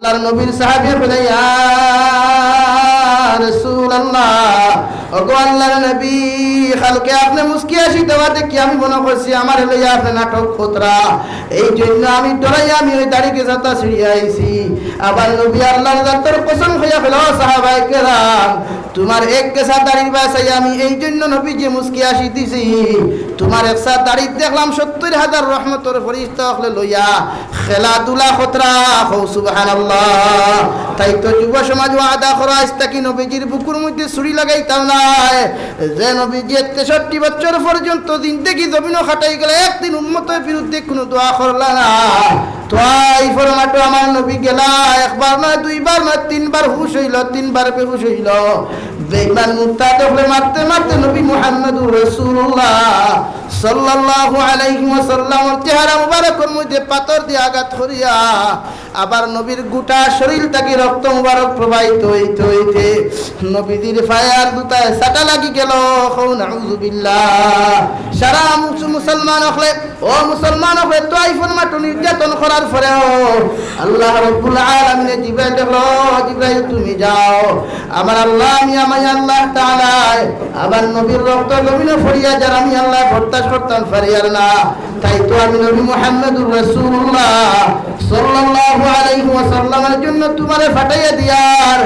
আল্লাহর নবীর সাহাবী বলে ইয়া রাসূলুল্লাহ, ওগো আল্লাহর নবী, কালকে আপনি মুস্কি হাসি দেওয়া দেখি আমি মনে করছি আমার লইয়া আপনি নাটক খোতরা, এই জন্য আমি ডরাইয়া আমি ওই দাড়িকে যাতা ছিড়িয়ে আইছি। আবার নবী আল্লাহর জাতের কসম হইয়া ফেল সাহাবায়ে কেরাম, তোমার এক কেসা দাড়ির বাসাই আমি এই জন্য নবীজি মুস্কি হাসি দিছি। তোমার একসা দাড়ি দেখলাম ৭০,০০০ রহমতের ফেরেশতা হলে লইয়া খেলাধুলা খতরা। হও সুবহানাল্লাহ। তাই তো যুব সমাজ ওয়াদা করা আস্তা কি নবীজির বুকুর মধ্যে ছুরি লাগাইতাম না, যে নবীজি ৬৩ বছর পর্যন্ত জিন্দেগি জমিন খাটাই গেলে একদিন উম্মতের বিরুদ্ধে কোনো দোয়া করলা না। তোই ফরমাটো আমার নবী গেলা একবার নয়, দুইবার নয়, তিনবার হুশ হইল, তিনবার বেহুশ হইল। বেঈমান মুরতাদ হলে মারতে মারতে নবী মুহাম্মদুর রাসূলুল্লাহ সাল্লাল্লাহু আলাইহি ওয়াসাল্লামের চেহারা মুবারকের মধ্যে পাথর দিয়ে আঘাত করিয়া আবার নবীর গোটা শরীর থেকে রক্ত মুবারক প্রবাহিত হইতে হইতে নবীজির ফায়ার দুটায় সাটা লাগি গেল। নাউযুবিল্লাহ। সারা মুসলমান হলে ও মুসলমান হলে তোয়াইফের মাঠে নির্যাতন করার পরেও আল্লাহ রাব্বুল আলামিন জিবরাইল দেখলো, জিবরাইল তুমি যাও, আমার আল্লাহ আমি আল্লাহ তাআলা আবার নবীর রক্ত জমিনে ফরিয়া যার আমি আল্লাহ বরদাস্ত করতাম পারিয়ার না। তাই তো আমি নবী মুহাম্মদুর রাসূলুল্লাহ সাল্লাল্লাহু আলাইহি ওয়াসাল্লামের জন্য তোমারে ফাটাইয়া দিয়ার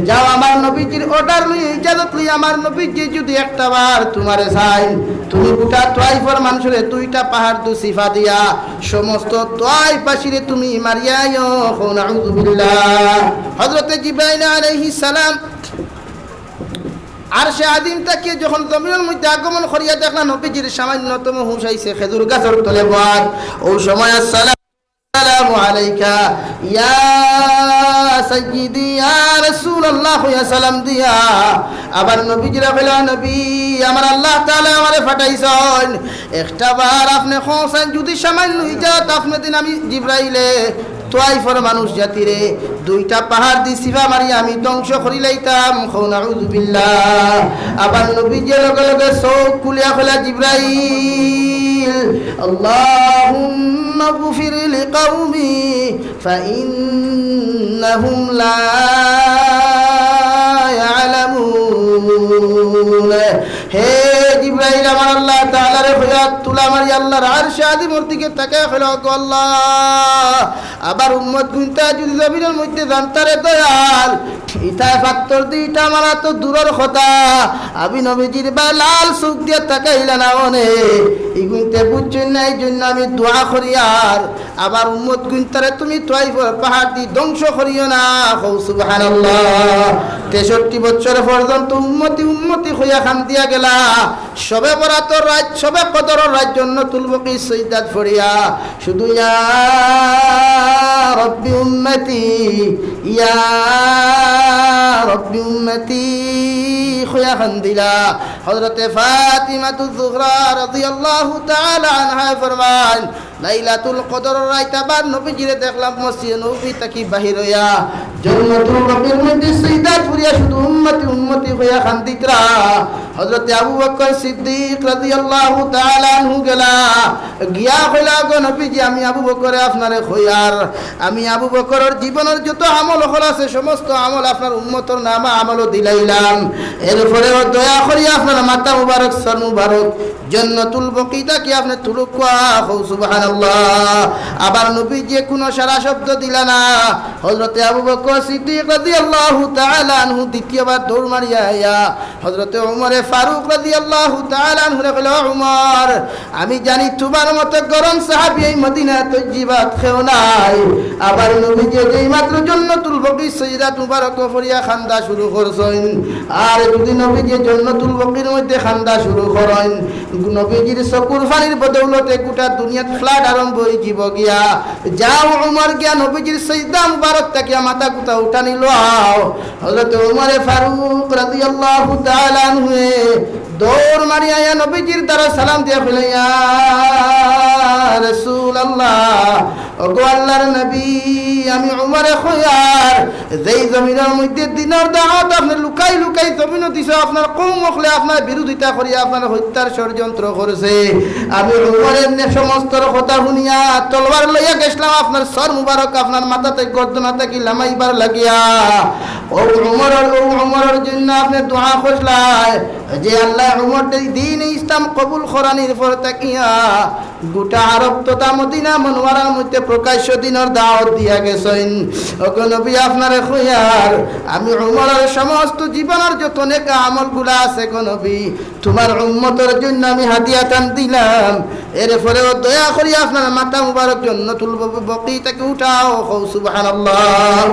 যাও, আমার নবীজির অর্ডার লই ইজাজত লই আমার নবীজি যদি একটা বার তোমারে চাই, তুমি গোটা তোয়াইফের মানুষের 2টা পাহাড় দু সিফা দিয়া সমস্ত তোয়াইফবাসীরে তুমি মারিয়ায়ো। নাউযুবিল্লাহ। হযরতে জিবরাইল আলাইহিস সালাম আরশে আযীম থেকে যখন জমিনের মধ্যে আগমন করিয়া দেখলা নবীজির সামান্যতম হুঁশ আইছে খেজুর গাছের তলে বল, ওই সময় আসসালামু আলাইকা ইয়া সাইয়্যিদি ইয়া রাসূলুল্লাহ ইয়া সালাম দিয়া আবার নবীজিরা কইলা, নবী আমার আল্লাহ তাআলা আমারে ফাটাইছেন, একটা বার আপনি খোঁসেন যদি সামান্য ইজাজত আপনি দিন আমি জিবরাইলে তোয়াইফের মানুষ জাতিরে 2টা পাহাড় দি সিফা মারি আমি ধ্বংস করি লাইতাম। নাউযুবিল্লাহ। আবার নবীজি লগে লগে চোখ খুলিয়া কইলা, জিবরাইল আল্লাহুম্মা গফির লিকাউমি ফাইন্নাহুম লা ইয়ালামুন। হে জিবরাইল আমার আল্লাহ তাআলার হয়াত তুলা মারি আল্লাহর আরশে আযীমের দিকে তাকায় কইল, গো আল্লাহ আবার উম্মত গুনতা যদি জমিনের মধ্যে জানতারে দয়াল ইটা ফাত্তর দিটা মারা তো দূরের কথা, আমি নবীজির বা লাল চোখ দিয়ে তাকাইলা না অনে এই গুনতে বুঝছেন না, এই জন্য আমি দোয়া করি আর আবার উম্মত গুনতারে তুমি তোয়াইফের পাহাড় দি ধ্বংস করিও না। সুবহানাল্লাহ। 63 বছর পর্যন্ত উম্মতি উম্মতি হইয়া খান দিয়া গেলা, সবে বরাতর রাত সবে কদরের রাত জন্য তুলবকি সৈদাত ফরিয়া শুধু ইয়া রব্বি উম্মতি ইয়া রব্বি উম্মতি হইয়া খান দিলা। হযরতে ফাতিমাতুজ জোহরা রাদিয়াল্লাহু তাআলা আনহা ফরমান, লাইলাতুল কদর রাত আবার নবীজিরে দেখলাম মসজিদে নববী থেকে বাহির হইয়া জান্নাতুল বাকির মধ্যে সিজদাত করিয়া শুধু উম্মতি উম্মতি হইয়া কান্দিতরা। হযরতে আবু বকর সিদ্দিক রাদিয়াল্লাহু তাআলা আনহু গেলা গিয়া কইলা, গো নবীজি আমি আবু বকরে আপনারে কইয়ার আমি আবু বকরের জীবনের যত আমল হল আছে সমস্ত আমল আপনার উম্মতের নামে আমলও দিলাইলাম, এরপরে দয়া করিয়া আপনার মাথা মুবারক সর মুবারক জান্নাতুল বাকিটা কি আপনি তুলুকা। সুবহানাল্লাহ। আবার নবী যে কোনো সারা শব্দ দিলা না। হযরতে আবু বকর সিদ্দিক রাদিয়াল্লাহু তাআলা আনহু দ্বিতীয়বার দৌড় মারিয়া আইয়া হযরতে ওমরে ফারুক রাদিয়াল্লাহু তাআলা আনহু কইল, ওমর আমি জানি তোমার মতো গরম সাহাবী এই মদিনা তৈয়বাত খেও নাই, আবার নবী যে যেই মাত্র জান্নাতুল বাকি সৈয়দাত মুবারক ফরিয়া খান্দা শুরু করছেন, আর যদি নবী যে জান্নাতুল বাকির মধ্যে খান্দা শুরু করেন নবীজির চকুর পানির বদৌলতে গোটা দুনিয়াত ফ্লাড আরম্ভ হয়ে যাব গিয়া। যাও উমর গিয়া নবীজির সিজদা মুবারক থেকে মাথা গুতা উঠানি লও। হযরত উমর ফারুক রাদিয়াল্লাহু তাআলা আনহু দৌড় মারিয়া নবীজির দ্বারা সালাম দিয়া কইলেন, ইয়া রাসূলুল্লাহ ওগো আল্লাহর নবী আমি উমরে খয়ার যেই জমিনের মধ্যে দিনের দাওয়াত আপনি লুকাই লুকাই জমিনও দিছে আপনার কওম হলে আপনার বিরোধিতা করি আপনার হত্যার ষড়যন্ত্র করেছে আমি উমরের সমস্ত কথা শুনিয়া তলবার লইয়া গেছিলাম আপনার সর মুবারক আপনার মাথাতে গর্দনাতে কি লামাইবার লাগিয়া ও উমরের জন্য আপনি দোয়া করলাই যে আল্লাহ উমর দিন ইসলাম কবুল করানির পর তাকিয়া গোটা আরব তথা মদিনা মনোয়ারার মধ্যে প্রকাশ্য দিনের দাওয়াত দিয়া গেছেন ওগো নবী আপনারে খয়ার আমি উমরের সমস্ত জীবনের যত নেক আমলগুলা আছে গো নবী তোমার উম্মতের জন্য আমি হাদিয়া দান দিলাম এরপরে দয়া করি আপনার মাথা মুবারক জান্নাতুল বাকি থেকে উঠাও সুবহানাল্লাহ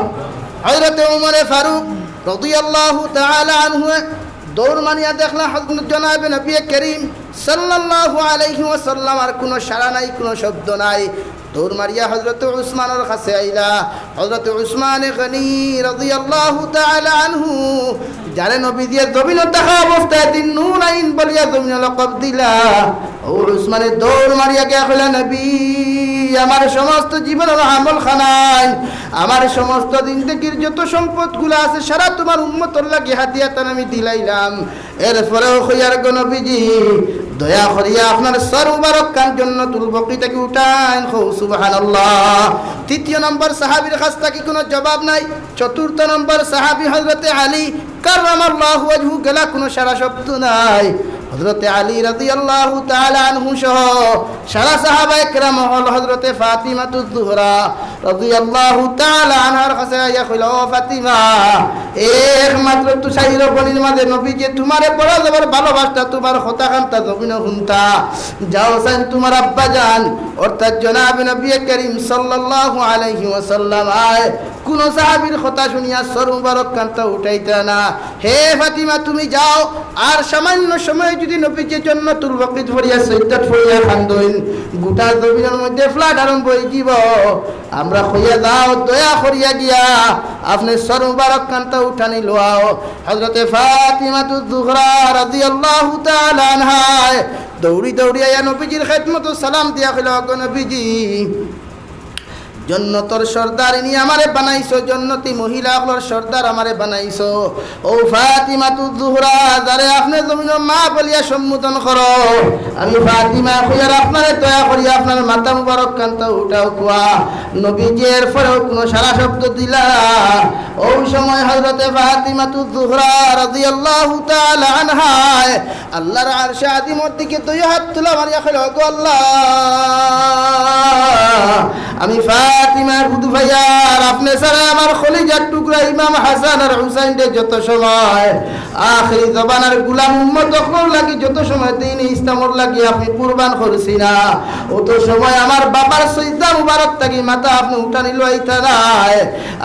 হযরত উমর ফারুক রাদিয়াল্লাহু তাআলা আনহু দৌড় মানিয়া দেখলা হযরত জনাবে নবী করিম সাল্লাল্লাহু আলাইহি ওয়াসাল্লাম আর কোনো সাড়া নাই কোনো শব্দ নাই দৌড় মারিয়া হযরত উসমানের কাছে আইলা হযরত উসমান গনি রাদিয়াল্লাহু তাআলা আনহু যারে নবী দিয়ে জমিন দেখা অবস্থায় দিন নুরাইন বলিয়া জমিন লকব দিলা ও উসমানে দৌড় মারিয়া গিয়া কইলা নবী আমার সমস্ত জীবনের আমল খানাই আমার সমস্ত জিন্দেগীর যত সম্পদগুলো আছে সারা তোমার উম্মতের লাগি হাদিয়া তান আমি দিলাইলাম এরপরেও খয়ার গো নবীজি দয়া করিয়া আপনার সর মুবারক কান জান্নাতুল বাকি থেকে উঠান সুবহানাল্লাহ তৃতীয় নম্বর সাহাবীর কাছ থেকে কোনো জবাব নাই চতুর্থ নম্বর সাহাবী হযরতে আলী কাররামাল্লাহু ওয়াজহু গলা কোনো সারা শব্দ নাই হযরতে আলী রাদিয়াল্লাহু তাআলা আনহু সহ সারা সাহাবায়ে কেরাম হল হযরতে ফাতিমাতুজ জোহরা রাদিয়াল্লাহু তাআলা আনহার কাছে আইয়া কইল ও ফাতিমা একমাত্র তু সাইর বনির মাঝে নবী যে তোমারে বড় জবর ভালোবাসতা তোমার কথা কান্তা জমিন হুনতা যাও সাইন তোমার আব্বা জান অর্থাৎ জনাব নবী করিম সাল্লাল্লাহু আলাইহি ওয়াসাল্লাম আয় কোন সাহাবীর কথা শুনিয়া সর মুবারক কান্তা উঠাইতা না হে ফাতিমা তুমি যাও আর সামান্য সময় যদি নবীর জান্নাতুল বাকি ফরিয়া সৈয়দ ফরিয়া খান্দইন গোটা জমিনের মধ্যে ফ্লাড আরম্ভ হয়ে যাব আমরা কইয়া দাও দয়া করিয়া গিয়া আপনি সর মুবারক কান্তা উঠানি লওয়াও হযরতে ফাতিমাতুজ জোহরা রাদিয়াল্লাহু তাআলা আনহা দৌড়ি দৌড়ি আয়া নবীজির খিদমত সালাম দিয়া কইল গো নবীজি জন্নতর সর্দারিনী আমারে বানাইছো জন্নতি মহিলাগুলোর সর্দার আমারে বানাইছো ও ফাতিমাতুজ জোহরা যারে আপনি জমিনের মা বলিয়া সম্বোধন করো আমি ফাতিমা কইয়ার আপনারে দয়া করি আপনার মাথা মুবারক কান্তা উঠাও কুয়া নবীজির পরেও কোনো সারা শব্দ দিলা ওই সময় হযরতে ফাতিমাতুজ জোহরা রাদিয়াল্লাহু তাআলা আনহা আল্লাহর আরশে আযিমর দিকে দুই হাত তুলে মারিয়া কইল গো আল্লাহ আমি ফাতিমা খুদ ভাইয়ার আপনি সারা আমার খলিজার টুকরা ইমাম হাসান আর হুসাইন দে যত সময় আখিরি জবানের গোলাম উম্মত হকর লাগি যত সময় দিন ইসলামর লাগি আপনি কুরবান করছি না অত সময় আমার বাবার সজদা মুবারক থাকি মাথা আপনি উঠানি লইতা নাই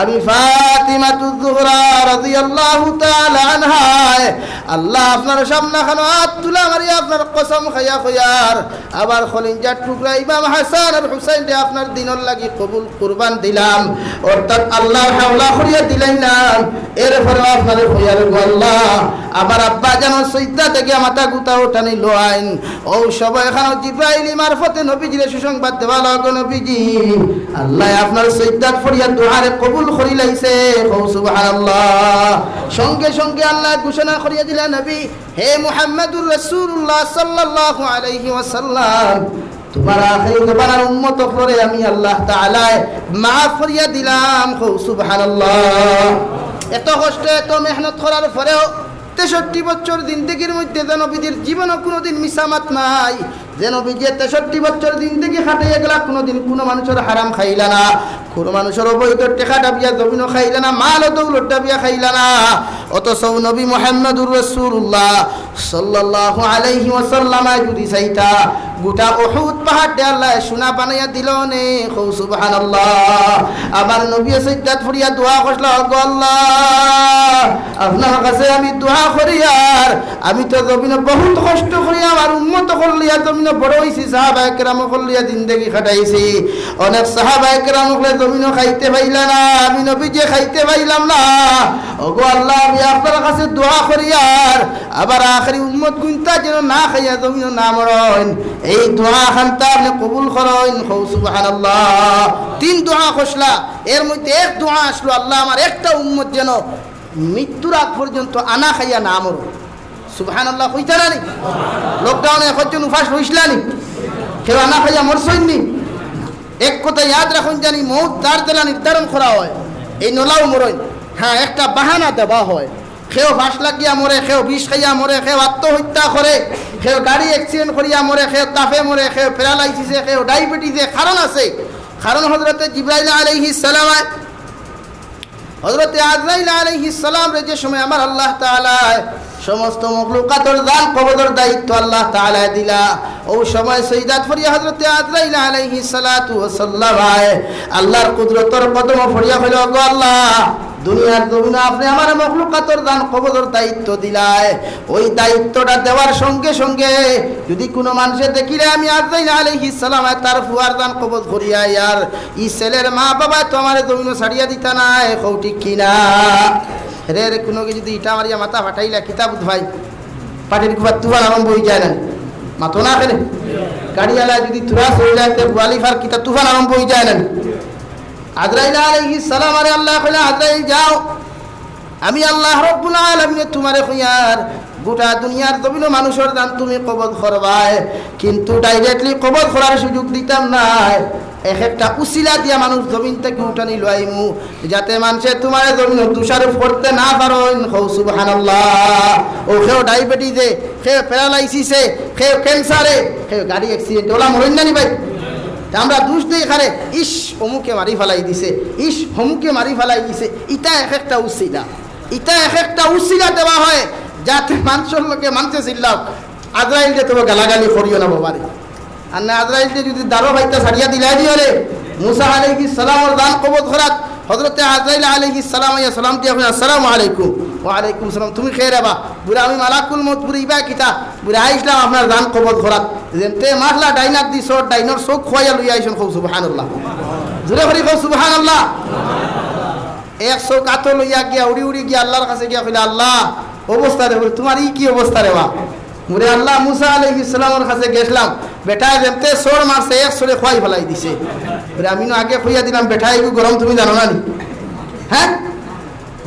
আমি ফাতিমাতুজ জোহরা রাদিয়াল্লাহু তাআলা আনহা আল্লাহ আপনার সামনে খানো হাত তুলা মারি আপনার কসম খাইয়া কইয়ার আবার খলিজার টুকরা ইমাম হাসান আর হুসাইন দে আপনার দিনের লাগি কবুল কুরবান দিলাম অর্থাৎ আল্লাহর হাওলা করিয়া দিলাইলাম এরপরে আপনারে কইয়ার গো আল্লাহ আমার আব্বা যেন সজদা থেকে মাথা গুতা উঠানি লইন ও সবাই এখানে জিবরাইল মারফতে নবীজির সুসংবাদ দেওয়া লাগো নবীজি আল্লাহ আপনার সজদাত ফরিয়াদ দুআরে কবুল করি লাইছে ও সুবহানাল্লাহ সঙ্গে সঙ্গে আল্লাহ ঘোষণা করিয়া দিলেন নবী হে মুহাম্মদুর রাসূলুল্লাহ সাল্লাল্লাহু আলাইহি ওয়াসাল্লাম তোমার আখিরি জবানের উম্মত করে আমি আল্লাহ তাআলা মাফ করিয়া দিলাম সুবহানাল্লাহ এত কষ্ট এত মেহনত করার পরেও 63 বছর জিন্দেগির মধ্যে যেন নবীর জীবনও কোনোদিন মিসামাত নাই যে নবীজি 63 বছর জিন্দেগি খাটাইয়া গেলা কোনোদিন কোনো মানুষের হারাম খাইলা না কোনো মানুষের অবৈধ টেকা ডাবিয়া জমিনও খাইলা না মাল ও দৌলত ডাবিয়া খাইলা না অথচ নবী মুহাম্মদুর রাসূলুল্লাহ সাল্লাল্লাহু আলাইহি ওয়াসাল্লাম যদি চাইতা গোটা উহুদ পাহাড়ে আল্লাহ সোনা বানাইয়া দিল নে সুবহানাল্লাহ আমার নবী সাইয়্যিদাত ফরিয়া দোয়া করলা গো আল্লাহ আপনার কাছে আমি দোয়া করি আর আমি তো জমিনে বহুত কষ্ট করি আমার উম্মত করলিয়া জমিনে বড় হইছি সাহাবায়ে কেরাম করলিয়া জিন্দেগি কাটাইছি অনেক সাহাবায়ে কেরাম হলে জমিনও খাইতে পাইলা না, আমি নবী যে খাইতে পাইলাম না। ওগো আল্লাহ, আমি আপনার কাছে দোয়া করি আর আবার আখরি উম্মত গুনতা যেন না খাইয়া জমিনও না মরণ। এই দোয়া খানটা আপনি কবুল করেন। সুবহানাল্লাহ। 3 দোয়া খসলা, এর মধ্যে এক দোয়া আসলো, আল্লাহ আমার একটা উম্মত যেন মৃত্যুর আগ পর্যন্ত আনা খাইয়া না মরো। সুবহানাল্লাহ কইতা না নি? লকডাউনে একজন উপাস হইসলানি, কেউ আনা খাইয়া মরছইনি। এক কথা ইয়াদ রাখুন, জানি মৌত তার দেলা নির্ধারণ করা হয়, এই নলাও মরই। হ্যাঁ, একটা বাহানা দেওয়া হয়, কেউ ফাঁস লাগিয়া মরে, কেউ বিষ খাইয়া মরে, কেউ আত্মহত্যা করে, কেউ গাড়ি অ্যাক্সিডেন্ট করিয়া মরে, কেউ তাপে মরে, কেউ প্যারালাইসিসে, কেউ ডায়াবেটিসে। কারণ আছে, কারণ হযরতে জিবরাইল আলাইহিস সালাম, হযরতে আজরাইল আলাইহিস সালাম রে যে সময় আমার আল্লাহ তাআলা সমস্ত মখলুকাতর দান কবজের দায়িত্ব আল্লাহ তাআলা দিলা, ওই সময় সৈয়দাত ফরিয়া হযরতে আজরাইল আলাইহিস সালাতু ওয়াস সালাম আল্লাহর কুদরতের কদম ফরিয়া হইল, গো আল্লাহ, দুনিয়ার জমিনে আপনি আমার মখলুকাতর দান কবজের দায়িত্ব দিলায়। ওই দায়িত্বটা দেওয়ার সঙ্গে সঙ্গে যদি কোনো মানুষে দেখিলে আমি আজরাইল আলাইহিস সালাম তার ফুয়ার দান কবজ করিয়া আর ই ছেলের মা বাবা তো আমার জমিনে ছাড়িয়া দিতা নাই, কৌটি কিনা রে রে কোনো যদি ইটা মারিয়া মাথা ফাটাইলা কিতাব ভাই পাটির কুবার তুফান আরম্ভ হয়ে যায় না, মাথো না কেন গাড়িওয়ালা যদি তুরাস হয়ে যায় তো গোয়ালিফার কিতাব তুফান আরম্ভ হয়ে যায় না। আজরাইল আলাইহিস সালাম আরে আল্লাহ কইলা, আজরাইল যাও, আমি আল্লাহ রাব্বুল আলামিন তোমারে কইয়ার গোটা দুনিয়ার জমিন মানুষের দান তুমি কবজ করবাই, কিন্তু ডাইরেক্টলি কবজ করার সুযোগ দিতাম না। এক একটা উসিলা দিয়া মানুষ জমিন থেকে উঠানি লইমু, যাতে মানুষে তোমার জমিন তুষারোপ করতে না পারেন। সুবহানাল্লাহ। ও কেউ ডায়াবেটিসে, কেউ প্যারালাইসিসে, কেউ ক্যান্সারে, কেউ গাড়ি অ্যাক্সিডেন্ট, ওলা মরেন না নি ভাই? আমরা দোষ দিই খারে, ইস অমুকে মারি ফেলাই দিছে, ইস হমুকে মারি ফেলাই দিছে। ইটা এক একটা উসিলা, ইটা এক একটা উসিলা দেওয়া হয় যাতে মানুষের লোকে মানুষে চিল্লাও আজরাইল যে তোমার গালাগালি করিও না বাবারে। আর না আজরাইল যে যদি দারো ভাইটা ছাড়িয়া দিলাই দিও রে, মুসা আলাইহিস সালামের দান কবজ করাত হযরতে আজরাইল আলাইহিস সালাম ইয়া সালাম দিয়া আসসালামু আলাইকুম। ওয়া আলাইকুম সালাম, তুমি খেয়ে রাবা বুড়া, আমি মালাকুল মউত বুড়ি ইবা কিতা বুড়া আইসলাম আপনার দান কবজ করাত, যেতে মারলা ডাইনার দি সর ডাইনর চোখ খোয়াইয়া লইয়া আইসন। খুব সুবহানাল্লাহ, জোরে করে খুব সুবহানাল্লাহ। এক চোখ আতো লইয়া গিয়া উড়ি উড়ি গিয়া আল্লাহর কাছে গিয়া কইলা, আল্লাহ অবস্থা রে তোমার ই কি অবস্থা রে বা মুরে আল্লাহ, মুসা আলাইহিস সালামের কাছে গেছিলাম, বেটা যেতে সোর মারছে, এক সোরে খোয়াই ফেলাই দিছে। আমি আগে খুইয়া দিলাম, বেটা এগু গরম তুমি জানো না নি? হ্যাঁ,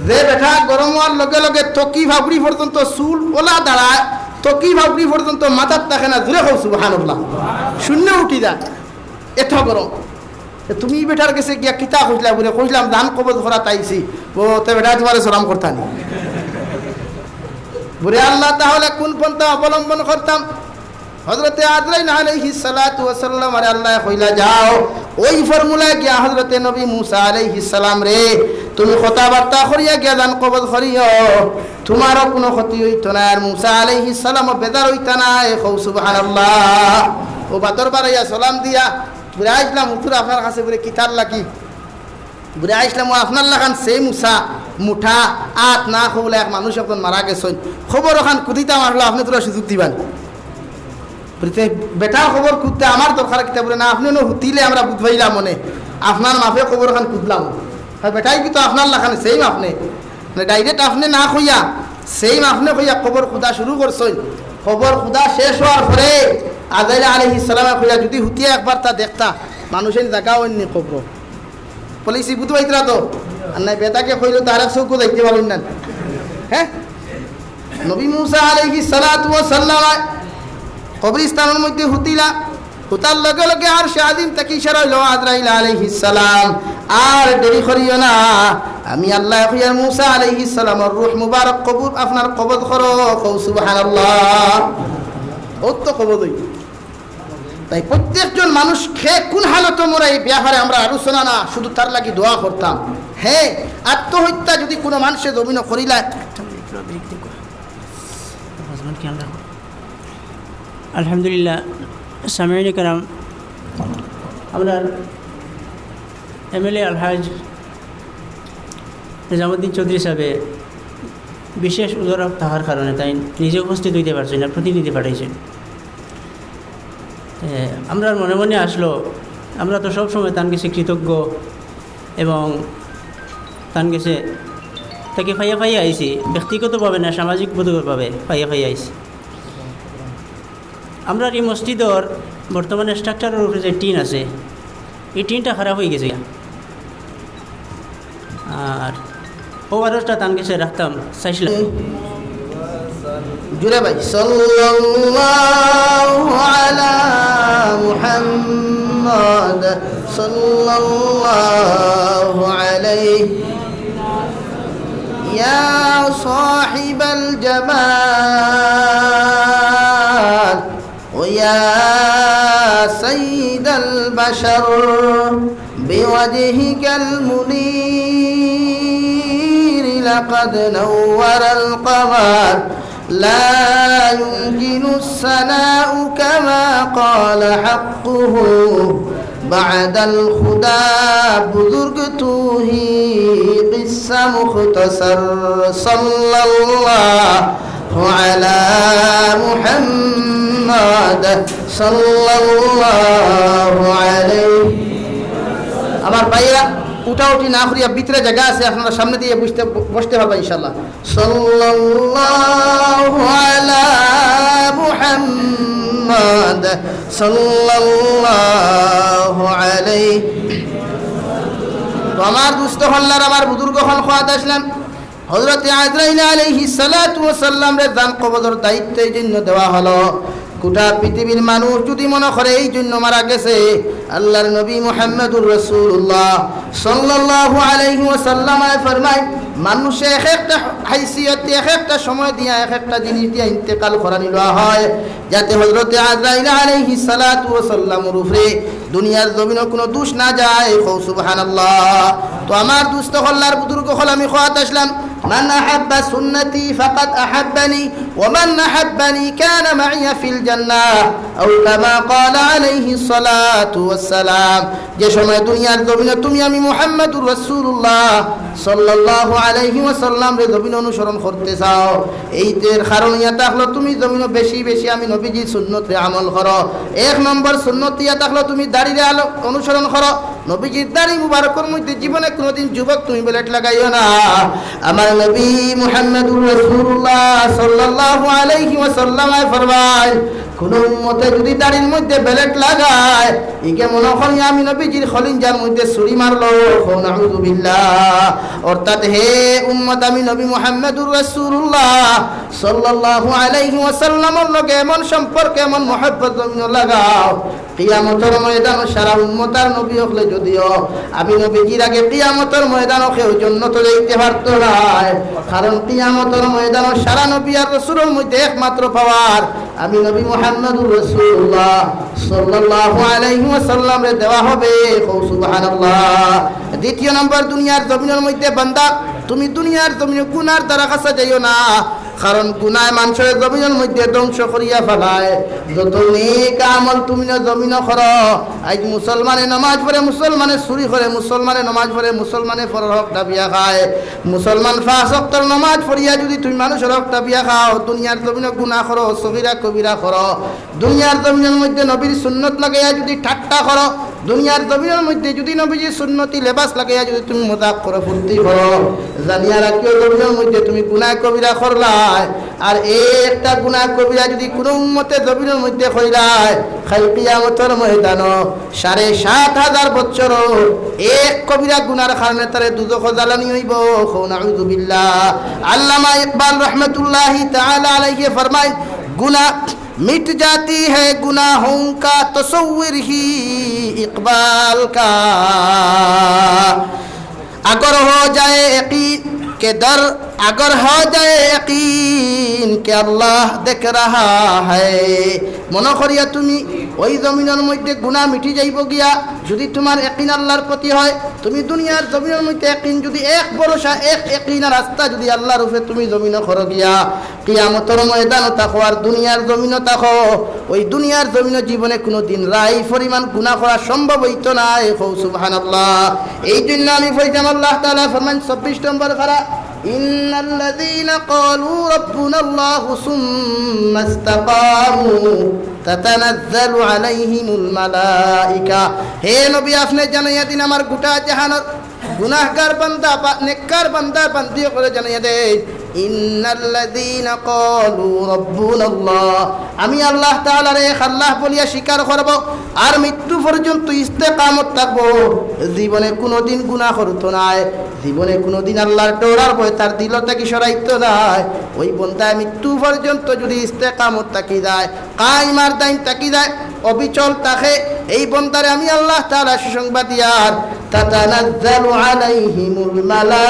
যে বেটা গরম হওয়ার লগে লগে তকি ভাবড়ি পর্যন্ত চুল ওলা দাঁড়ায়, তকি ভাবড়ি পর্যন্ত মাথার থাকে না। জোরে হোক সুবহানাল্লাহ, শূন্য উঠি যায়, এত গরম। তুমি বেটার কাছে গিয়া কিতা কইলা বলে, কইলাম ধান কবজ করা তাইছি। ও তো বেটা তোমার সালাম করতানি বলে, আল্লাহ তাহলে কোন পন্থা অবলম্বন করতাম? হযরতে আজরাইল আলাইহিস সালাতু ওয়াস সালাম আরে আল্লাহ কইলা, যাও ওই ফর্মুলায় গিয়া হযরতে নবী মুসা আলাইহিস সালাম রে তুমি কথাবার্তা করিয়া গিয়া দান কবজ করিও, তোমারও কোনো ক্ষতি হইতো না, আর মুসা আলাইহিস সালামও বেজার হইতা না। সুবহানাল্লাহ। ও বাতর বাড়াইয়া সালাম দিয়া বুড়া ইসলাম হুজুর আপনার কাছে বলে কিতার লাগি বুড়া ইসলাম ও আপনার লাগান সেই মুসা মুঠা আত না খবলে এক মানুষ এখন মারা গেছেন, খবর ওখান কুদিতে মারলো, আপনি তোরা সুযোগ দিবেন বেটার খবর খুঁজতে আমার দরকার কিতা বলে না, আপনি হুতিলে আমরা বুঝবাইলাম মনে আপনার মাফে খবর ওখান খুঁজলাম। বেটাই কিন্তু আপনার লাগান সেই আপনি মানে ডাইরেক্ট আপনি না খুঁয়া সেই আপনি খুঁয়া খবর খুঁজা শুরু করছেন। খবর খুঁজা শেষ হওয়ার পরে আজরাইল আলাইহিস সালামে খুঁজা যদি হুতিয়া একবার তা দেখতা মানুষের জায়গা অন্য খবর পলিসি বুঝতে পাইতরা তো, আর নাই বেটাকে কইল তার চৌকো দেখতে পারবেন না। হ্যাঁ, নবী মুসা আলাইহিস সালাতু ওয়াস সালাম কবরস্থানের মধ্যে হুতিলা, হুতার লগে লগে আর শাহিম তাকে ইশারা হইল আজরাইল আলাইহিস সালাম আর দেরি করিও না, আমি আল্লাহ কইয়া মুসা আলাইহিস সালামের রূহ মুবারক কবুল আপনার কবজ করো। সুবহানাল্লাহ। ও তো কবজ হই। তাই প্রত্যেকজন মানুষ খে কোন হালত মোরা এই ব্যাপারে আমরা আলোচনা না শুধু তার লাগি দোয়া করতাম। হ্যাঁ, আত্মহত্যা যদি কোনো মানুষের জমিন করিলা, আলহামদুলিল্লাহ সামিঈন کرام, আমরা এমএলএ আলহাজ নিজামুদ্দিন চৌধুরী সাহেবে বিশেষ উদরক থাকার কারণে তাই নিজে উপস্থিত হইতে পারছেন না, প্রতিনিধি পাঠাইছেন। আমরা মনে মনে আসলো, আমরা তো সবসময় তার কাছে কৃতজ্ঞ এবং তান গেছে তাকে ফাইয়া ফাইয়া আইছি, ব্যক্তিগতভাবে না সামাজিকভাবে ফাইয়া ফাইয়া আইছি। আমরা এই মসজিদর বর্তমানে স্ট্রাকচারের উপরে যে টিন আছে, এই টিনটা খারাপ হয়ে গেছে। আর ও আরোটা তান গেছে রাখতাম চাইছিলাম জুড়ে ভাই সাল্লাল্লাহু আলা মুহাম্মদ সাল্লাল্লাহু আলাইহি ইয়া সাহিবাল জামাল ওয়া ইয়া সাইয়্যিদাল বাশার বিওয়াজহিকাল মুনীর লাকাদ নাওয়ারাল কমার لا يمكن الثناء كما قال حقه بعد الخدا بزرگ تو ہی قصہ مختصر صلی اللہ على محمد صلی اللہ علیہ আমার ভাইরা উঠাউঠি না করিয়া ভিতরে জায়গা আছে, আপনারা সামনে দিয়ে বসতে পারবেন ইনশাআল্লাহ। সাল্লাল্লাহু আলা মুহাম্মদ সাল্লাল্লাহু আলাইহি। তো আমার দুস্থ হল্লার আমার বুজুর্গ হল খোয়াত আসলেন হযরত আজরাইল আলাইহিস সালাতু ওয়াস সালাম রে দান কবজের দায়িত্ব এই জন্য দেওয়া হলো। গোটা পৃথিবীর মানুষ যদি মনে করে এই জন্য মারা গেছে, আল্লাহর নবী মুহাম্মদুর রাসূলুল্লাহ সাল্লাল্লাহু আলাইহি ওয়াসাল্লাম ফরমায় মানুষে এক একটা হাইসিয়তে এক একটা সময় দিয়া এক একটা জিনিস দিয়া ইন্তেকাল করা নিলো হয়, যাতে হযরত আজরাইল আলাইহিস সালাতু ওয়াসাল্লামের উপরে দুনিয়ার জমিনে কোনো দোষ না যায়। সুবহানাল্লাহ। তো আমার দুস্থ হল্লার বুজুর্গ হল আমি খোয়াত আসলাম من أحب سنتي فقد أحبني ومن أحبني كان معي في الجنة أو كما قال عليه الصلاة والسلام। যে সময় দুনিয়ার জমিনে তুমি আমি মুহাম্মদুর রাসূলুল্লাহ সাল্লাল্লাহু আলাইহি ওয়াসাল্লাম রে জমিন অনুসরণ করতে চাও, এইটার কারণ ইয়া হলো তুমি জমিনে বেশি বেশি আমি নবীজির সুন্নতে আমল করো। এক নম্বর সুন্নত ইয়া হলো তুমি দাড়িরে অনুসরণ করো। নবীজির দাড়ি মুবারকের মধ্যে জীবনে কোনোদিন যুবক তুমি বেলেট লাগাইও না। আমার নবী মুহাম্মদুর রাসূলুল্লাহ সাল্লাল্লাহু আলাইহি ওয়াসাল্লাম ফরমায় কোন উম্মতে যদি দাড়ির মধ্যে বেলেট লাগায়, ইকে মনে করি আমি নবীজির খলিঞ্জার মধ্যে ছুরি মারলো। নাউযু বিল্লাহ। অর্থাৎ হে উম্মত, আমি নবী মুহাম্মদুর রাসূলুল্লাহ সাল্লাল্লাহু আলাইহি ওয়াসাল্লামের লগে এমন সম্পর্ক এমন মহব্বত জমিন লাগাও, কিয়ামতের ময়দানে সারা উম্মতার নবী হলে যদিও আমি নবীজির আগে কিয়ামতের ময়দানে কেউ জান্নাতে যাইতে পারত না। কারণ কিয়ামতের ময়দানে সারা নবী আর রাসূলের মধ্যে একমাত্র পাওয়ার আমি নবী মুহাম্মদুর রাসূলুল্লাহ সাল্লাল্লাহু আলাইহি ওয়াসাল্লাম রে দেওয়া হবে। সুবহানাল্লাহ। দ্বিতীয় নম্বর, দুনিয়ার জমিনের মধ্যে বান্দা তুমি দুনিয়ার জমিনে গুনার দ্বারা কাছে যাইও না, কারণ গুনায় মানুষের জমিনের মধ্যে ধ্বংস করিয়া ফেলায়। যত নেক আমল তুমি না জমিন করো, আজ মুসলমানে নামাজ পড়ে মুসলমানে চুরি করে, মুসলমানে নামাজ পড়ে মুসলমানে পরের হক দাবিয়া খায়, মুসলমান 5 ওয়াক্তের নামাজ পড়িয়া যদি তুমি মানুষের হক দাবিয়া খাও, দুনিয়ার জমিনে গুনাহ করো, সগীরা কবিরা করো, দুনিয়ার জমিনের মধ্যে নবীর সুন্নত লাগাইয়া যদি ঠাট্টা করো, দুনিয়ার জমিনের মধ্যে যদি নবীজির সুন্নতি লেবাস লাগাইয়া যদি তুমি মজাক করো, ফুর্তি করো, জানিয়া রাখিও জমিনের মধ্যে তুমি গুনাহ কবিরা করলাই। আর এই একটা গুনাহ কবিরা যদি কোনো উম্মতে জমিনের মধ্যে কইরায়, খালি কিয়ামতের ময়দানে 7,500 বছর এক কবিরা গুনার কারণে তারে দুজখ জ্বালানি হইব। নাউযু বিল্লাহ। আল্লামা ইকবাল রাহমাতুল্লাহি তাআলা আলাইহি ফরমায়, গুনাহ मिट जाती है गुनाहों का तस्वीर ही इकबाल का, अगर हो जाए यकीन के दर, अगर हो जाए यकीन के अल्लाह देख रहा है। মনে করিয়া তুমি ওই জমিনের মধ্যে গুনাহ মিটি যাইব গিয়া যদি তোমার ইয়াকিন আল্লাহর প্রতি হয়, তুমি দুনিয়ার জমিনের মধ্যে ইয়াকিন যদি এক ভরসা এক ইয়াকিনের রাস্তা যদি আল্লাহর উপরে তুমি জমিনে করো গিয়া, কিয়ামতের ময়দানে থাকো আর দুনিয়ার জমিনে থাকো, ওই দুনিয়ার জমিনে জীবনে কোনো দিন রাই পরিমাণ গুনাহ করা সম্ভব হইতো না। সুবহানাল্লাহ। এই জন্য আমি ফয়জাম আল্লাহ তাআলা ফরমান 26 নম্বর পারা, ইন্নাল্লাযীনা ক্বালু রাব্বুনাল্লাহু সুম্মা ইসতাকামু তাতানাজ্জালু আলাইহিমুল মালাইকা। হে নবী, আপনি জানাইয়া দিন আমার গোটা জাহানের গুনাহগার বান্দা বা নেককার বান্দা বান্দি করে জানিয়ে দেয় ইন্নাল্লাযীনা ক্বালু রাব্বুনাল্লাহ, আমি আল্লাহ তাআলার এক আল্লাহ বলিয়া স্বীকার করব আর মৃত্যু পর্যন্ত ইস্তেকামত থাকব, জীবনে কোনোদিন গুনাহ করতো নাই, জীবনে কোনোদিন আল্লাহর ডরার ভয় তার দিল থেকে সরাইতো নাই, ওই বান্দা মৃত্যু পর্যন্ত যদি ইস্তেকামত থাকি যায়, কায়েমার দাইন থাকি যায়, অবিচল থাকে, এই বান্দারে আমি আল্লাহ তাআলা সুসংবাদ দিয়ার তাতানাজ্জালু আলাইহিমুল মালাইকা,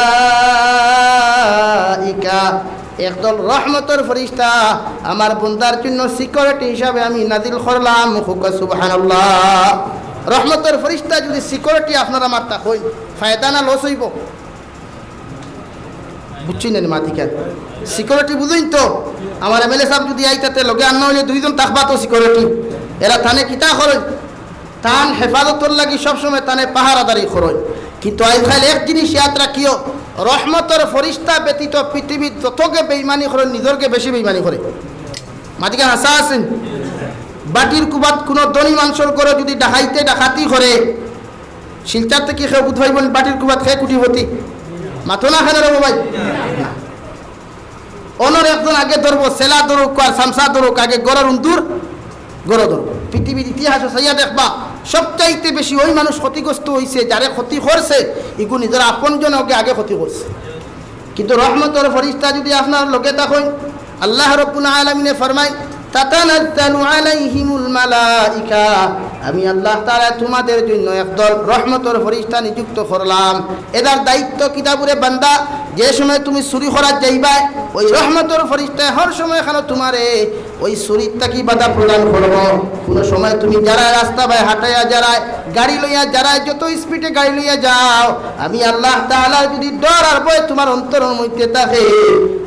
একদল রহমতের ফেরেশতা আমার বান্দার জন্য সিকিউরিটি হিসাবে আমি নাজিল করলাম। সুবহানাল্লাহ। রহমতের ফেরেশতা যদি সিকিউরিটি আপনারা মারতা হই, ফায়দা না লস হইব? বুঝছেন না মাতিকেন সিকিউরিটি বুঝুন তো। আমার এমএলএ সাহেব যদি আইতাতে লগে আন্ন হইলে দুইজন থাকবা তো সিকিউরিটি, এরা থানে কিতা করে তান হেফাজতর লাগি সবসময় তানে পাহারাদারি করয়। কিন্তু আজকাল এক জিনিস ইয়াদ রাখিও, রহমতের ফরিস্তা ব্যতীত পৃথিবীর যতকে বেইমানি করে নিজরকে বেশি বেইমানি করে। মাটিকে হাসা আছেন, বাটির কুবাত কোনো দনি মাংসর করে যদি ডাকাতি করে, শিলচার থেকে খেয়ে বুধ ভাই বলেন বাটির কুবাত খেয়ে কুটিপতি মাথো না খেলে রবো ভাই। অনর একজন আগে ধরবো, সেলা ধরুক আর সামসা ধরুক, আগে গড়ের উন্দুর গড় ধরবো। পৃথিবীর ইতিহাস সাইয়া দেখবা সবচাইতে বেশি ওই মানুষ ক্ষতিগ্রস্ত হয়েছে যারে ক্ষতি করছে, এগুলো নিজের আপনজন ওকে আগে ক্ষতি করছে। কিন্তু রহমতের ফরিস্তা যদি আপনার লোকে তখন আল্লাহ রাব্বুল আলামিনে ফরমায় তাতানাজ্জালু আলাইহিমুল মালাইকা, আমি আল্লাহ তাআলা তোমাদের জন্য একদল রহমতের ফরিস্তা নিযুক্ত করলাম। এদের দায়িত্ব কিতাবুরে বান্দা, যে সময় তুমি চুরি করার যাইবা, ওই রহমতের ফরিস্তা হর সময় এখানে তোমারে ওই চুরির থাকি বাধা প্রদান করব। কোনো সময় তুমি যারা রাস্তা বাই হাঁটাইয়া যারায় গাড়ি লইয়া যারায় যত স্পিডে গাড়ি লইয়া যাও, আমি আল্লাহ তাআলা যদি ডর আর ভয় তোমার অন্তরের মধ্যে থাকে,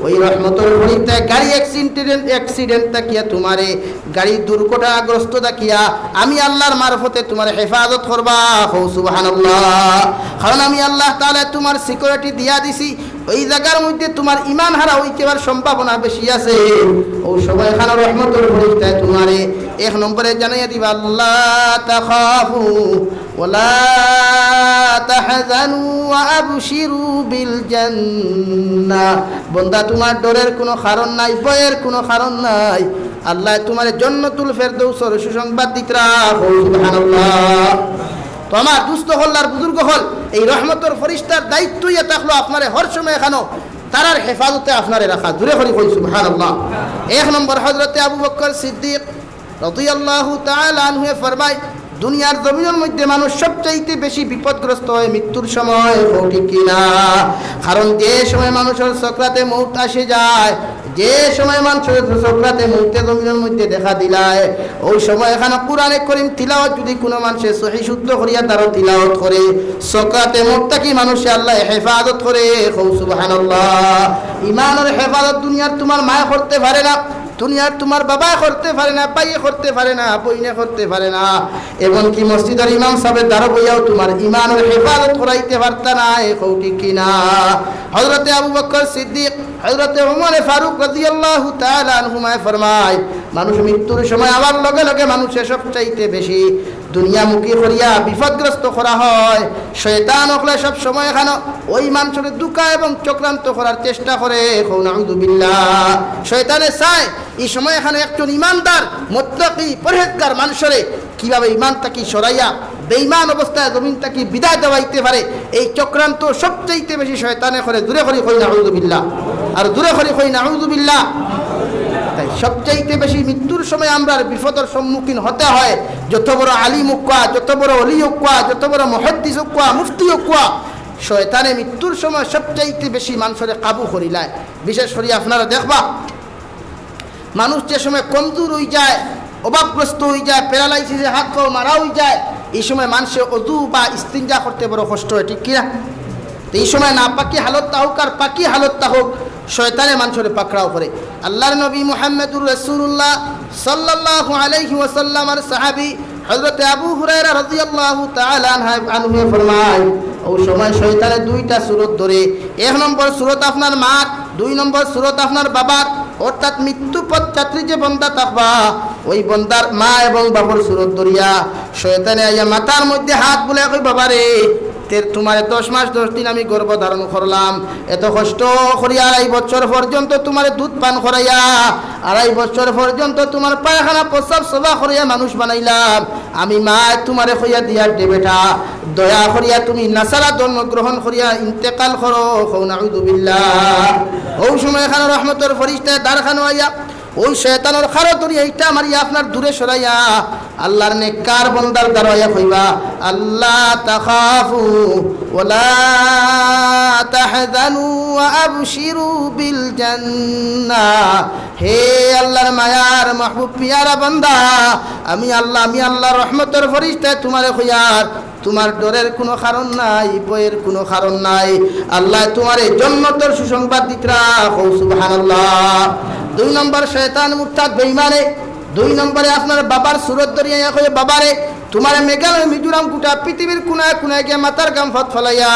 ওই রহমতের ফরিস্তা গাড়ি অ্যাক্সিডেন্ট তাকিয়া তোমারে গাড়ি দুর্ঘটনাগ্রস্ত তাকিয়া আমি আল্লাহর মারফতে তোমার হেফাজত করবা। সুবহানাল্লাহ। কারণ আমি আল্লাহ তাআলা তোমার সিকিউরিটি দিয়া দিছি, ওই জায়গার মধ্যে তোমার ইমান হারা হইবার সম্ভাবনা বেশি আছে। ওই সময় এখানে রহমতের ফরিস্তা তোমারে এক নম্বরে জানাইয়া দিবা আল্লাহ তাখাফু ওয়ালা তাহজানু ওয়া আবশিরু বিল জান্নাহ, বান্দা তোমার ডরের কোনো কারণ নাই, ভয়ের কোনো কারণ নাই, আল্লাহ তোমার জান্নাতুল ফেরদৌসের সুসংবাদ দিতরা। সুবহানাল্লাহ। তো আমার দুস্থ হল্লার বুজুর্গ হল এই রহমতের ফরিস্তার দায়িত্ব ইয়ে থাকলো আপনারে হর সময় এখানো তারার হেফাজতে আপনারে রাখা। জুড়ে করি কই সুবহানাল্লাহ। এক নম্বর হযরতে আবু বকর সিদ্দিক রাদিয়াল্লাহু তাআলা আনহু ফরমায়, দুনিয়ার জমিনের মধ্যে মানুষ সবচাইতে বেশি বিপদগ্রস্ত হয় মৃত্যুর সময়। ঠিক কিনা? কারণ যে সময় মানুষের সকরাতে মউত আসে যায়, যে সময় মানুষের সকরাতে মউতে জমিনের মধ্যে দেখা দিলায়, ওই সময় এখানে কুরআনে কারীম তিলাওয়াত যদি কোনো মানুষে সহি শুদ্ধ করিয়া তারও তিলাওয়াত করে, সকরাতে মউতটা কি মানুষে আল্লাহ হেফাজত করে। সুবহানাল্লাহ। ইমানের হেফাজত দুনিয়ার তোমার মায়া করতে পারে না, দুনিয়ার তোমার বাবা করতে পারে না, পাইয়ে করতে পারে না, বইনে করতে পারে না, এমনকি মসজিদের ইমাম সাহেবের দ্বারা বইয়াও তোমার ইমানের হেফাজত করাইতে পারতা না। ঠিক কিনা? হযরতে আবু বকর সিদ্দিক, হযরতে ওমর ফারুক রাদিয়াল্লাহু তাআলা আনহুমা ফরমায়, মানুষ মৃত্যুর সময় আবার লগে লগে মানুষের সবচাইতে বেশি দুনিয়ামুখী করিয়া বিপদগ্রস্ত করা হয়। শয়তান ওগুলা সব সময় এখানে ওই মানুষের দুঃখা এবং চক্রান্ত করার চেষ্টা করে। নাউযুবিল্লাহ। শয়তানে চায় এই সময় এখানে একজন ইমানদার মুত্তাকি পরহেজগার মানুষের কিভাবে ইমানটাকে সরাইয়া বেঈমান অবস্থায় জমিনটাকে বিদায় দেওয়াইতে পারে, এই চক্রান্ত সবচাইতে বেশি শয়তানে করে। দূরে করি কই নাউযুবিল্লাহ, আর দূরে করি কই নাউযুবিল্লাহ। তাই সবচাইতে বেশি মৃত্যুর সময় আমরা বিপদের সম্মুখীন হতে হয়। যত বড় আলিম উক্কা, যত বড় ওলি উক্কা, যত বড় মুহাদ্দিস উক্কা, মুফতি উক্কা, শয়তানে মৃত্যুর সময় সবচাইতে বেশি মানুষের কাবু করিলায়। বিশেষ করে আপনারা দেখবা মানুষ যে সময় কমজোর হয়ে যায়, অভাবগ্রস্ত হয়ে যায়, প্যারালাইসিসে হাত পাও মারা হয়ে যায়, এই সময় মানুষে অজু বা ইস্তিনজা করতে বড় কষ্ট হয়। ঠিক কিনা? তো এই সময় না পাকি হালতটা হোক আর পাকি হালতটা হোক, শয়তানে মানুষের পাকড়াও করে। আল্লাহর নবী মুহাম্মদুর রাসূলুল্লাহ সাল্লাল্লাহু আলাইহি ওয়াসাল্লামের সাহাবী হযরত আবু হুরায়রা রাদিয়াল্লাহু তাআলা আনহু ফরমায়, ওই সময় শয়তানের দুইটা সূরত ধরে। এক নম্বর সূরত আপনার মা, দুই নম্বর সূরত আপনার বাবার, অর্থাৎ মৃত্যু পথযাত্রী যে বন্দা থাকবা ওই বন্দার মা এবং বাবার সূরত ধরিয়া শয়তানে আইয়া মাথার মধ্যে হাত বুলে কই, বাবারে তোমার 10 মাস 10 দিন আমি গর্ভ ধারণ করলাম, এত কষ্ট করিয়া 2.5 বছর পর্যন্ত তোমার দুধ পান করাইয়া 2.5 বছর পর্যন্ত তোমার পায়খানা প্রস্রাব সভা করিয়া মানুষ বানাইলাম, আমি মা তোমারে কইয়া দিয়া দে বেটা দয়া করিয়া তুমি নাসারা জন্ম গ্রহণ করিয়া ইন্তেকাল করো, নাউযু বিল্লাহ। ওই সময় এখানে রহমতের ফেরেশতা দারখানো আইয়া ওই শয়তানের খারো ধরিয়া এইটা মারিয়া আপনার দূরে সরাইয়া আল্লাহর নেককার বান্দার দাঁড়াইয়া কইবা আল্লাহ তাখাফু ওয়ালা তাহজানু ওয়া আবশিরু বিল জান্নাহ। হে আল্লাহর মায়ার মাহবুব পিয়ারা বান্দা, আমি আল্লাহর রহমতের ফেরেশতা তোমারে কইয়ার তোমার ডরের কোনো কারণ নাই, ভয়ের কোনো কারণ নাই। আল্লাহ তোমারে জান্নাতের সুসংবাদ দিতরা, সুবহানাল্লাহ। 2 নম্বর শয়তান মুরতাদ বেঈমানে 2 নম্বরে আপনার বাবার সুরত ধরিয়া কই বাবারে তোমারে মেঘালয় মিজোরাম গোটা পৃথিবীর কোনায় কোনায় গিয়ে মাথার গাম ফাত ফলাইয়া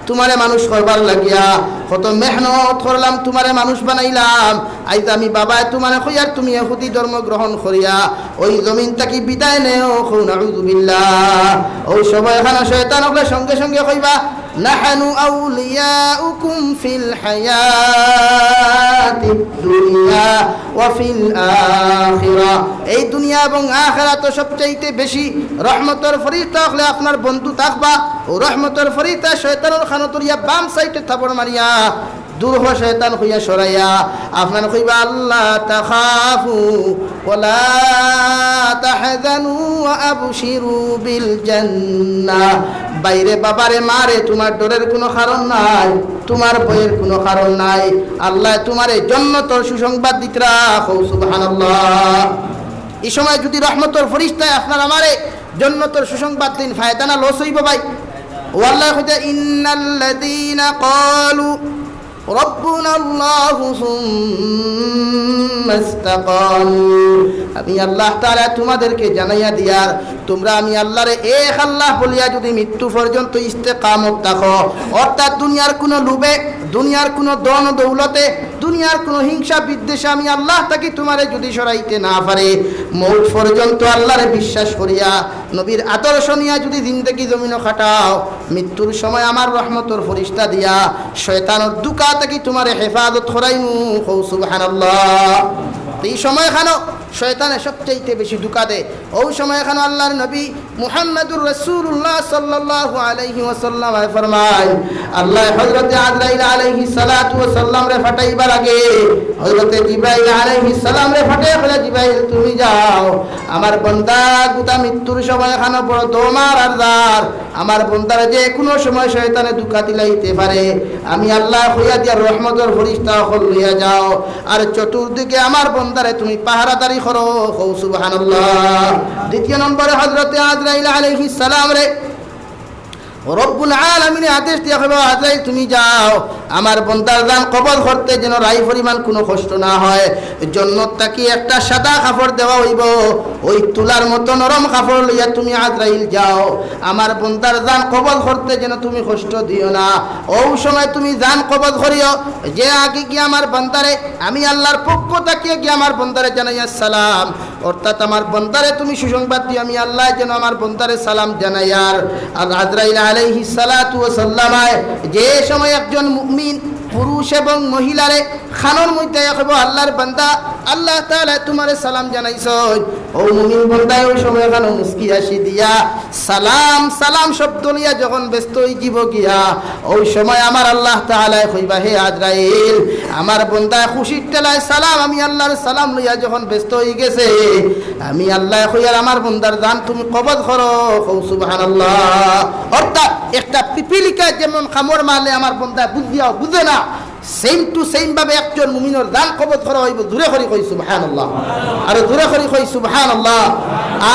তোমারে মানুষ করবার লাগিয়া কত মেহনত করলাম, তোমারে মানুষ বানাইলাম, আইজ আমি বাবায় তোমারে কইয়ার তুমি ইহুদি ধর্ম গ্রহণ করিয়া ওই জমিনটাকে বিদায় নেও, নাউযু বিল্লাহ। ওই সময় এখানে শয়তান হলে সঙ্গে সঙ্গে কইবা নাহানু আউলিয়াউকুম ফিল হায়াতিদ দুনিয়া ওয়া ফিল আখিরা। এই দুনিয়া এবং আখিরাত সবচেয়ে বেশি রহমতের ফেরেশতা হলে আপনার বন্ধু থাকবা, ও রহমতের ফেরেশতা শয়তানের খানতরিয়া বাম সাইডে থাপড় মারিয়া দূর হ শয়তান হইয়া সরাইয়া আপনার কইবা আল্লাহ তাখাফু ওয়ালা তাহজানু ওয়া আবশিরু বিল জান্নাহ। বাইরে বাবারে মারে তোমার ডরের কোনো কারণ নাই, তোমার ভয়ের কোনো কারণ নাই, আল্লাহ তোমারে জান্নাতের সুসংবাদ দিতরা, সুবহানাল্লাহ। এই সময় যদি রহমতের ফেরেশতা আপনার আমারে জান্নাতের সুসংবাদ দিন, ফায়দা না লস হইব ভাই? ওয়াল্লাহ কইতে ইন্নাল্লাযীনা ক্বালু রব্বুনা আল্লাহু সুম্মা ইসতাকামু। আমি আল্লাহ তাআলা তোমাদেরকে জানাইয়া দিয়ার তোমরা আমি আল্লাহরে এক আল্লাহ বলিয়া যদি মৃত্যু পর্যন্ত ইস্তেকামত থাকো, অর্থাৎ দুনিয়ার কোনো লোভে, দুনিয়ার কোনো ধন দৌলতে, দুনিয়ার কোনো হিংসা বিদ্বেষে আমি আল্লাহ তাকে তোমারে যদি সরাইতে না পারে, মৌত পর্যন্ত আল্লাহরে বিশ্বাস করিয়া নবীর আদর্শ নিয়া যদি জিন্দেগি জমিন খাটাও, মৃত্যুর সময় আমার রহমতের ফেরেশতা দিয়া শয়তানের দুকা থেকে তোমারে হেফাজত করাইমু, সুবহানাল্লাহ। এই সময় খানো শয়তানে সবচেয়ে বেশি দুকা দেয়। ওই সময় খানো আল্লাহর নবী মুহাম্মদুর রাসূলুল্লাহ সাল্লাল্লাহু আলাইহি ওয়াসাল্লাম ফরমায়, আল্লাহ হযরত আজরাইল আলাইহিস সালাতু ওয়াস সালাম রে ফাটাইবার আগে হযরত জিবরাইল আলাইহিস সালাম রে ফাটাই বলে, জিবরাইল তুমি যাও, আমার বান্দা গুতা মৃত্যুর সময় খানো বড় তোমার আরদার, আমার বান্দার যে কোনো সময় শয়তানে দুকা দিলাইতে পারে, আমি আল্লাহ হইয়া দিয়া রহমতের ফেরেশতা হল লইয়া যাও, আর চতুর্দিকে আমার বান্দারে তুমি পাহারাদারি করো, সুবহানাল্লাহ। দ্বিতীয় নম্বরে হযরত আজরাইল আলাইহিস সালাম রে রব্বুল আলামিনের আদেশ দিয়া কইবা, আজরাইল তুমি যাও, আমার বান্দার জান কবজ করতে যেন রাই পরিমাণ কোনো কষ্ট না হয়, জান্নাত তাকি একটা সাদা কাপড় দেওয়া হইব, ওই তুলার মতো নরম কাপড় লইয়া তুমি আজরাইল যাও, আমার বান্দার জান কবজ করতে যেন তুমি কষ্ট দিও না। ওই সময় তুমি জান কবজ করিও, যে আগে গিয়ে আমার বান্দারে আমি আল্লাহর পক্ষ থেকে গিয়ে আমার বান্দারে জানাই আসসালাম, অর্থাৎ আমার বান্দারে তুমি সুসংবাদ দিও আমি আল্লাহ যেন আমার বান্দারে সালাম জানাই। আর আজরাইল আলাইহিস সালাতু ওয়াস সালাম যে সময় একজন মুমিন পুরুষ এবং মহিলারে খানোর মধ্যে কইব আল্লাহর বান্দা আল্লাহ তাআলা তোমারে সালাম জানাইছো, ও মুমিন বান্দা ওই সময় খানো মুস্কি হাসি দিয়া সালাম সালাম শব্দ লিয়া যখন ব্যস্ত হই জীব গিয়া, ওই সময় আমার আল্লাহ তাআলা কইবা, হে আজরাইল আমার বান্দা খুশির টেলায় সালাম আমি আল্লাহর সালাম লইয়া যখন ব্যস্ত হই গেছে, আমি আল্লাহ কইয়ার আমার বান্দার জান তুমি কবজ করো, সুবহানাল্লাহ। অর্থাৎ একটা পিপিলিকা যেমন কামড় মারলে আমার বান্দা বুঝিয়াও বুঝে না, সেম টু সেম ভাবে একজন মুমিনের জান কবজ করা হইব, দূরে করি কই সুবহানাল্লাহ, আর দূরে করি কই সুবহানাল্লাহ।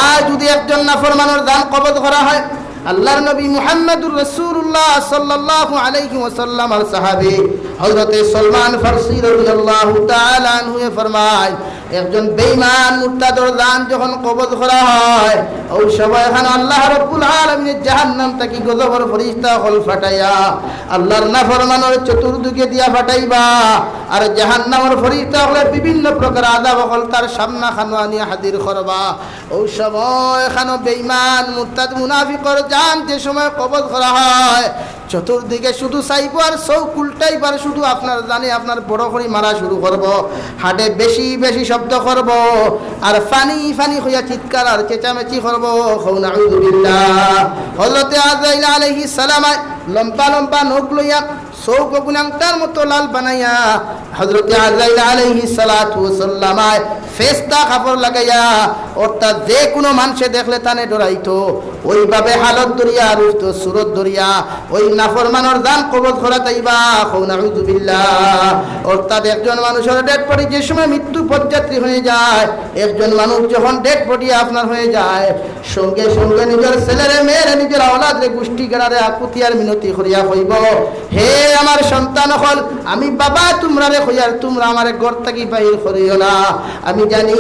আর যদি একজন নাফরমানের জান কবজ করা হয়, আল্লাহর নবী মুহাম্মদুর রাসূলুল্লাহ সাল্লাল্লাহু আলাইহি ওয়াসাল্লাম আর সাহাবী হযরত সালমান ফারসি রাদিয়াল্লাহু তাআলা আনহু ফরমায়, একজন বেঈমান মুরতাদর জান যখন কবজ করা হয় ওই সময় এখানে আল্লাহ রাব্বুল আলামিনের জাহান্নাম থেকে গজবের ফেরেশতা হল ফাটাইয়া আল্লাহর নাফরমানের চতুর্দিকে দিয়া ফাটাইবা আর জাহান্নামের ফেরেশতা হলে বিভিন্ন প্রকার আযাব হল তার সামনা খানো আনিয়া হাজির করবা ওই সময় এখানে বেঈমান মুরতাদ মুনাফিকর জান যে সময় কবজ করা হয় চতুর্দিকে শুধু চাইব আর চৌক উল্টাইবার শুধু আপনার জানে আপনার বড় করে মারা শুরু করব হাটে বেশি বেশি শব্দ করব আর ফানি ফানি হইয়া চিৎকার আর চেঁচামেচি করব নাউযুবিল্লাহ হযরতে আজরাইল আলাইহিস সালাম লম্বা লম্বা নখ লইয়া চৌক গুনাংটার মতো লাল বানাইয়া হযরতে আজরাইল আলাইহিস সালাতু ওয়াসাল্লাম ফেরেশতা কাপড় লাগাইয়া অর্থাৎ যে কোনো মানুষে দেখলে তানে ডরাইতো ওইভাবে হালত দরিয়া রুস্ত সুরত দরিয়া ওই নাফরমানের জান কবজ করা তাইবা নাউযুবিল্লাহ অর্থাৎ একজন মানুষের ডেড বডি যে সময় মৃত্যু পথযাত্রী হয়ে যায় একজন মানুষ যখন ডেড বডি আপনার হয়ে যায় সঙ্গে সঙ্গে নিজের ছেলেরে মেয়েরে নিজের আওলাদরে গোষ্ঠী গেড়ারে আকুতিয়ার মিনতি করিয়া কইব হে আমার সন্তান হল আমি বাবা তোমরারে কইয়ার তোমরা আমারে ঘর থাকি বাহির করিও না আমি জানি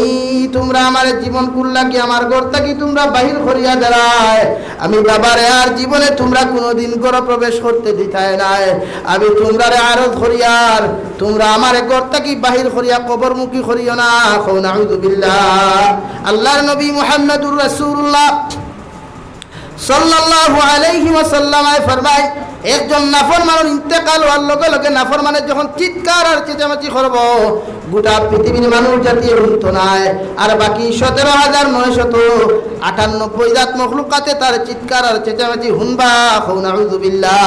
তোমরা আমার জীবন কুল্লা কি আমার ঘর থাকি তোমরা বাহির করিয়া দাঁড়ায় আমি বাবারে আর জীবনে তোমরা কোনোদিন ঘর প্রবেশ করতে দিতায় নাই আমি তোমরারে আরজ করিয়ার তোমরা আমার ঘর থাকি বাহির করিয়া কবরমুখী করিও না নাউযুবিল্লাহ আল্লাহর নবী মুহাম্মদুর রাসূলুল্লাহ সাল্লাল্লাহু আলাইহি ওয়াসাল্লাম ফরমায় একজন নাফরমানের ইন্তেকাল হওয়ার লগে লগে নাফরমানের যখন চিৎকার আর চেঁচামেচি করব গোটা পৃথিবীর মানুষ জাতীয় উঠতো নাই আর বাকি 17,998 জাত মখলুকাতে তার চিৎকার আর চেঁচামেচি শুনবা নাউযুবিল্লাহ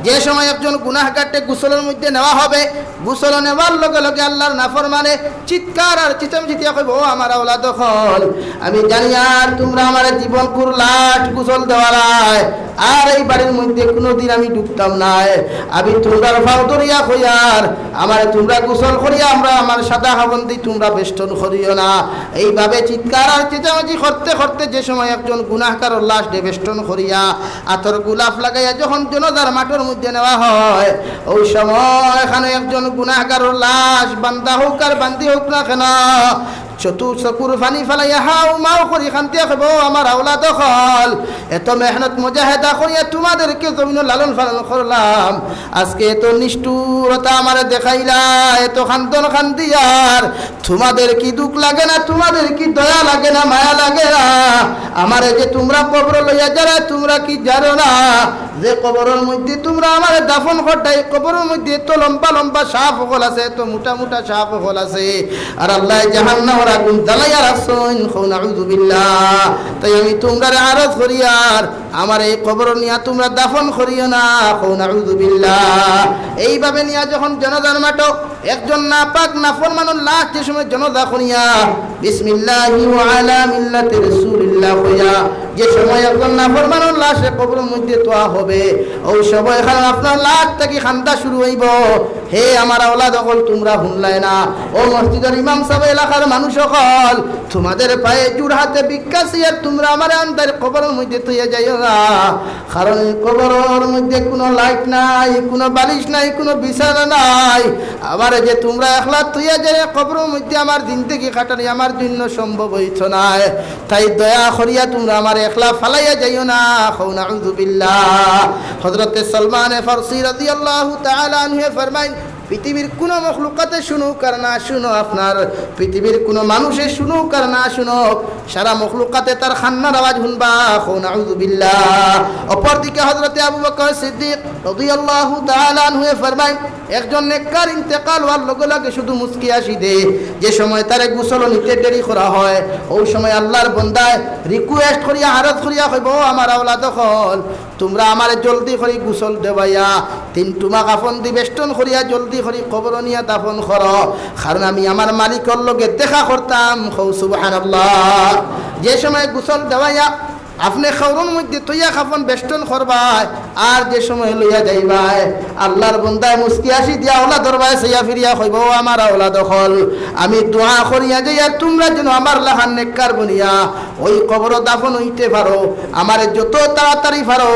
যে সময় একজন গুনাহগারকে গোসলের মধ্যে নেওয়া হবে গোসল নেওয়ার লগে লগে আল্লাহর নাফরমানে চিৎকার আর চেঁচামেচি দিয়া কইব ও আমার আওলাদ হল আমি জানি আর তোমরা আমার জীবন কুরলাট গোসল দেওয়ারায় আর এই বাড়ির মধ্যে কোনোদিন আমি ডুবতাম নাই আমি তোমরার ভাও দরিয়া হইয়ার আমার তোমরা গোসল করিয়া আমরা আমার সাদা হাবন্দি তোমরা বেষ্টন করিও না এইভাবে চিৎকার আর চেঁচামেচি করতে করতে যে সময় একজন গুনাহগারের লাশ বেষ্টন করিয়া আতর গোলাপ লাগাইয়া যখন জনতার মাঠের মধ্যে নেওয়া হয় ওই সময় এখানে একজন গুনাহগারের লাশ বান্দা হোক আর বান্দি হোক না কেন চকুর পানি ফেলাইয়া হাও মাও করি খান্তিয়া খাব আমার আওলাদ হল এত মেহনত মুজাহিদা করিয়া তোমাদেরকে জমিন লালন পালন করলাম আজকে এত নিষ্ঠুরতা আমার দেখাইলা এত খান্দন খান্দিয়ার তোমাদের কি দুঃখ লাগে না তোমাদের কি দয়া লাগে না মায়া লাগে না আমারে যে তোমরা কবর লইয়া যারা তোমরা কি জানো না যে কবরের মধ্যে তোমরা আমার দাফন করতাই কবরের মধ্যে এত লম্বা লম্বা সাপ হল আছে এত মোটা মোটা সাপ হল আছে আর আল্লাহ জাহান্নামের আগুন জ্বালাইয়া রাখছেন নাউযুবিল্লাহ তাই আমি তোমরা আরজ করিয়ার আমার এই কবর নিয়া তোমরা দাফন করিও না নাউযুবিল্লাহ এইভাবে নিয়া যখন জনজার মাঠক একজন নাপাক নাফরমানের লাশ যে সময় জনজা করিয়া বিসমিল্লাহি ওয়া আলা মিল্লাতি রাসূলিল্লাহ কইয়া যে সময় একজন নাফরমানের লাশে কবরের মধ্যে তোয়া হবে ওই সময় এখানে আপনার লাশ থেকে খান্দা শুরু হইব হে আমার আওলাদ হল তোমরা শুনলাই না ও মসজিদের ইমাম সাহেব এলাকার মানুষ হল তোমাদের পায়ে জোর হাতে বিকাশি আর তোমরা আমার আন্দার কবরের মধ্যে তুইয়া যাইও না কারণ কবরের মধ্যে কোনো লাইট নাই কোনো বালিশ নাই কোনো বিছানা নাই আবার যে তোমরা একলা তুইয়া যাই কবরের মধ্যে আমার দিন থেকে কাটানি আমার জন্য সম্ভব হইছ না তাই দয়া করিয়া তোমরা আমার একলা ফালাইয়া যাইও না নাউযুবিল্লাহ হযরতে সালমান ফারসি রাদিয়াল্লাহু তাআলা আনহু ফরমায় পৃথিবীর কোনো মখলুকাতে শুনুক আর না শুনো আপনার পৃথিবীর কোনো মানুষে শুনুক আর না শুনুক সারা মখলুকাতে তার খান্নার আওয়াজ শুনবা নাউযুবিল্লাহ অপরদিকে হযরতে আবু বকর সিদ্দিক রাদিয়াল্লাহু তাআলা আনহু ফরমায় একজন নেককার ইন্তেকাল হওয়ার লগে লগে শুধু মুস্কি আসি দে যে সময় তারে গোসল নিতে দেরি করা হয় ওই সময় আল্লাহর বান্দায় রিকোয়েস্ট করিয়া আরজ করিয়া কইব আমার আওলাদ হল তোমরা আমারে জলদি করে গোসল দেবাইয়া 3 টুমা কাফন দি বেষ্টন করিয়া জলদি করে কবর নিয়া দাফন করো কারণ আমি আমার মালিকের লগে দেখা করতাম সুবহানাল্লাহ যে সময় গোসল দেওয়াইয়া আপনি খাওয়ার মধ্যে তৈয়া খাফন বেষ্টন করবাই আর যে সময় লইয়া যাইবাই আল্লাহর বন্দায় মুস্কি আসি দিয়া ওলা দরবাই সাইয়া ফিরিয়া কইব আমার ওলা দখল আমি দোয়া করিয়া যাই আর তোমরা যেন আমার লাহান নেককার বনিয়া ওই কবর দাফন হইতে পারো আমারে যত তাড়াতাড়ি পারো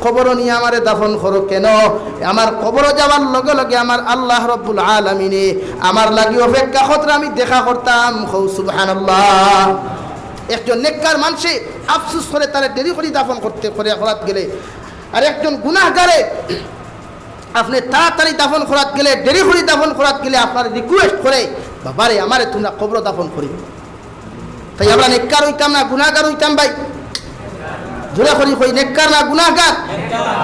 খবর নিয়ে আমারে দাফন করো কেন আমার কবর যাওয়ার লগে লগে আমার আল্লাহ রব্বুল আলামিনে আমার লাগি অপেক্ষা করতে আমি দেখা করতাম সুবহানাল্লাহ। একজন নেককার মানুষে আফসোস করে তারা দেরি করে দাফন করতে করে খরাত গেলে আর একজন গুনাহগারে আপনি তাড়াতাড়ি দাফন খরাত গেলে দেরি করে দাফন খরাত গেলে আপনার রিকোয়েস্ট করে বাবারে আমারে তোমরা কবর দাফন করিবে। তাই আমরা নেককার হইতাম না গুনাহগার হইতাম ভাই? জোরে করি কই নেককার না গুনাহগার?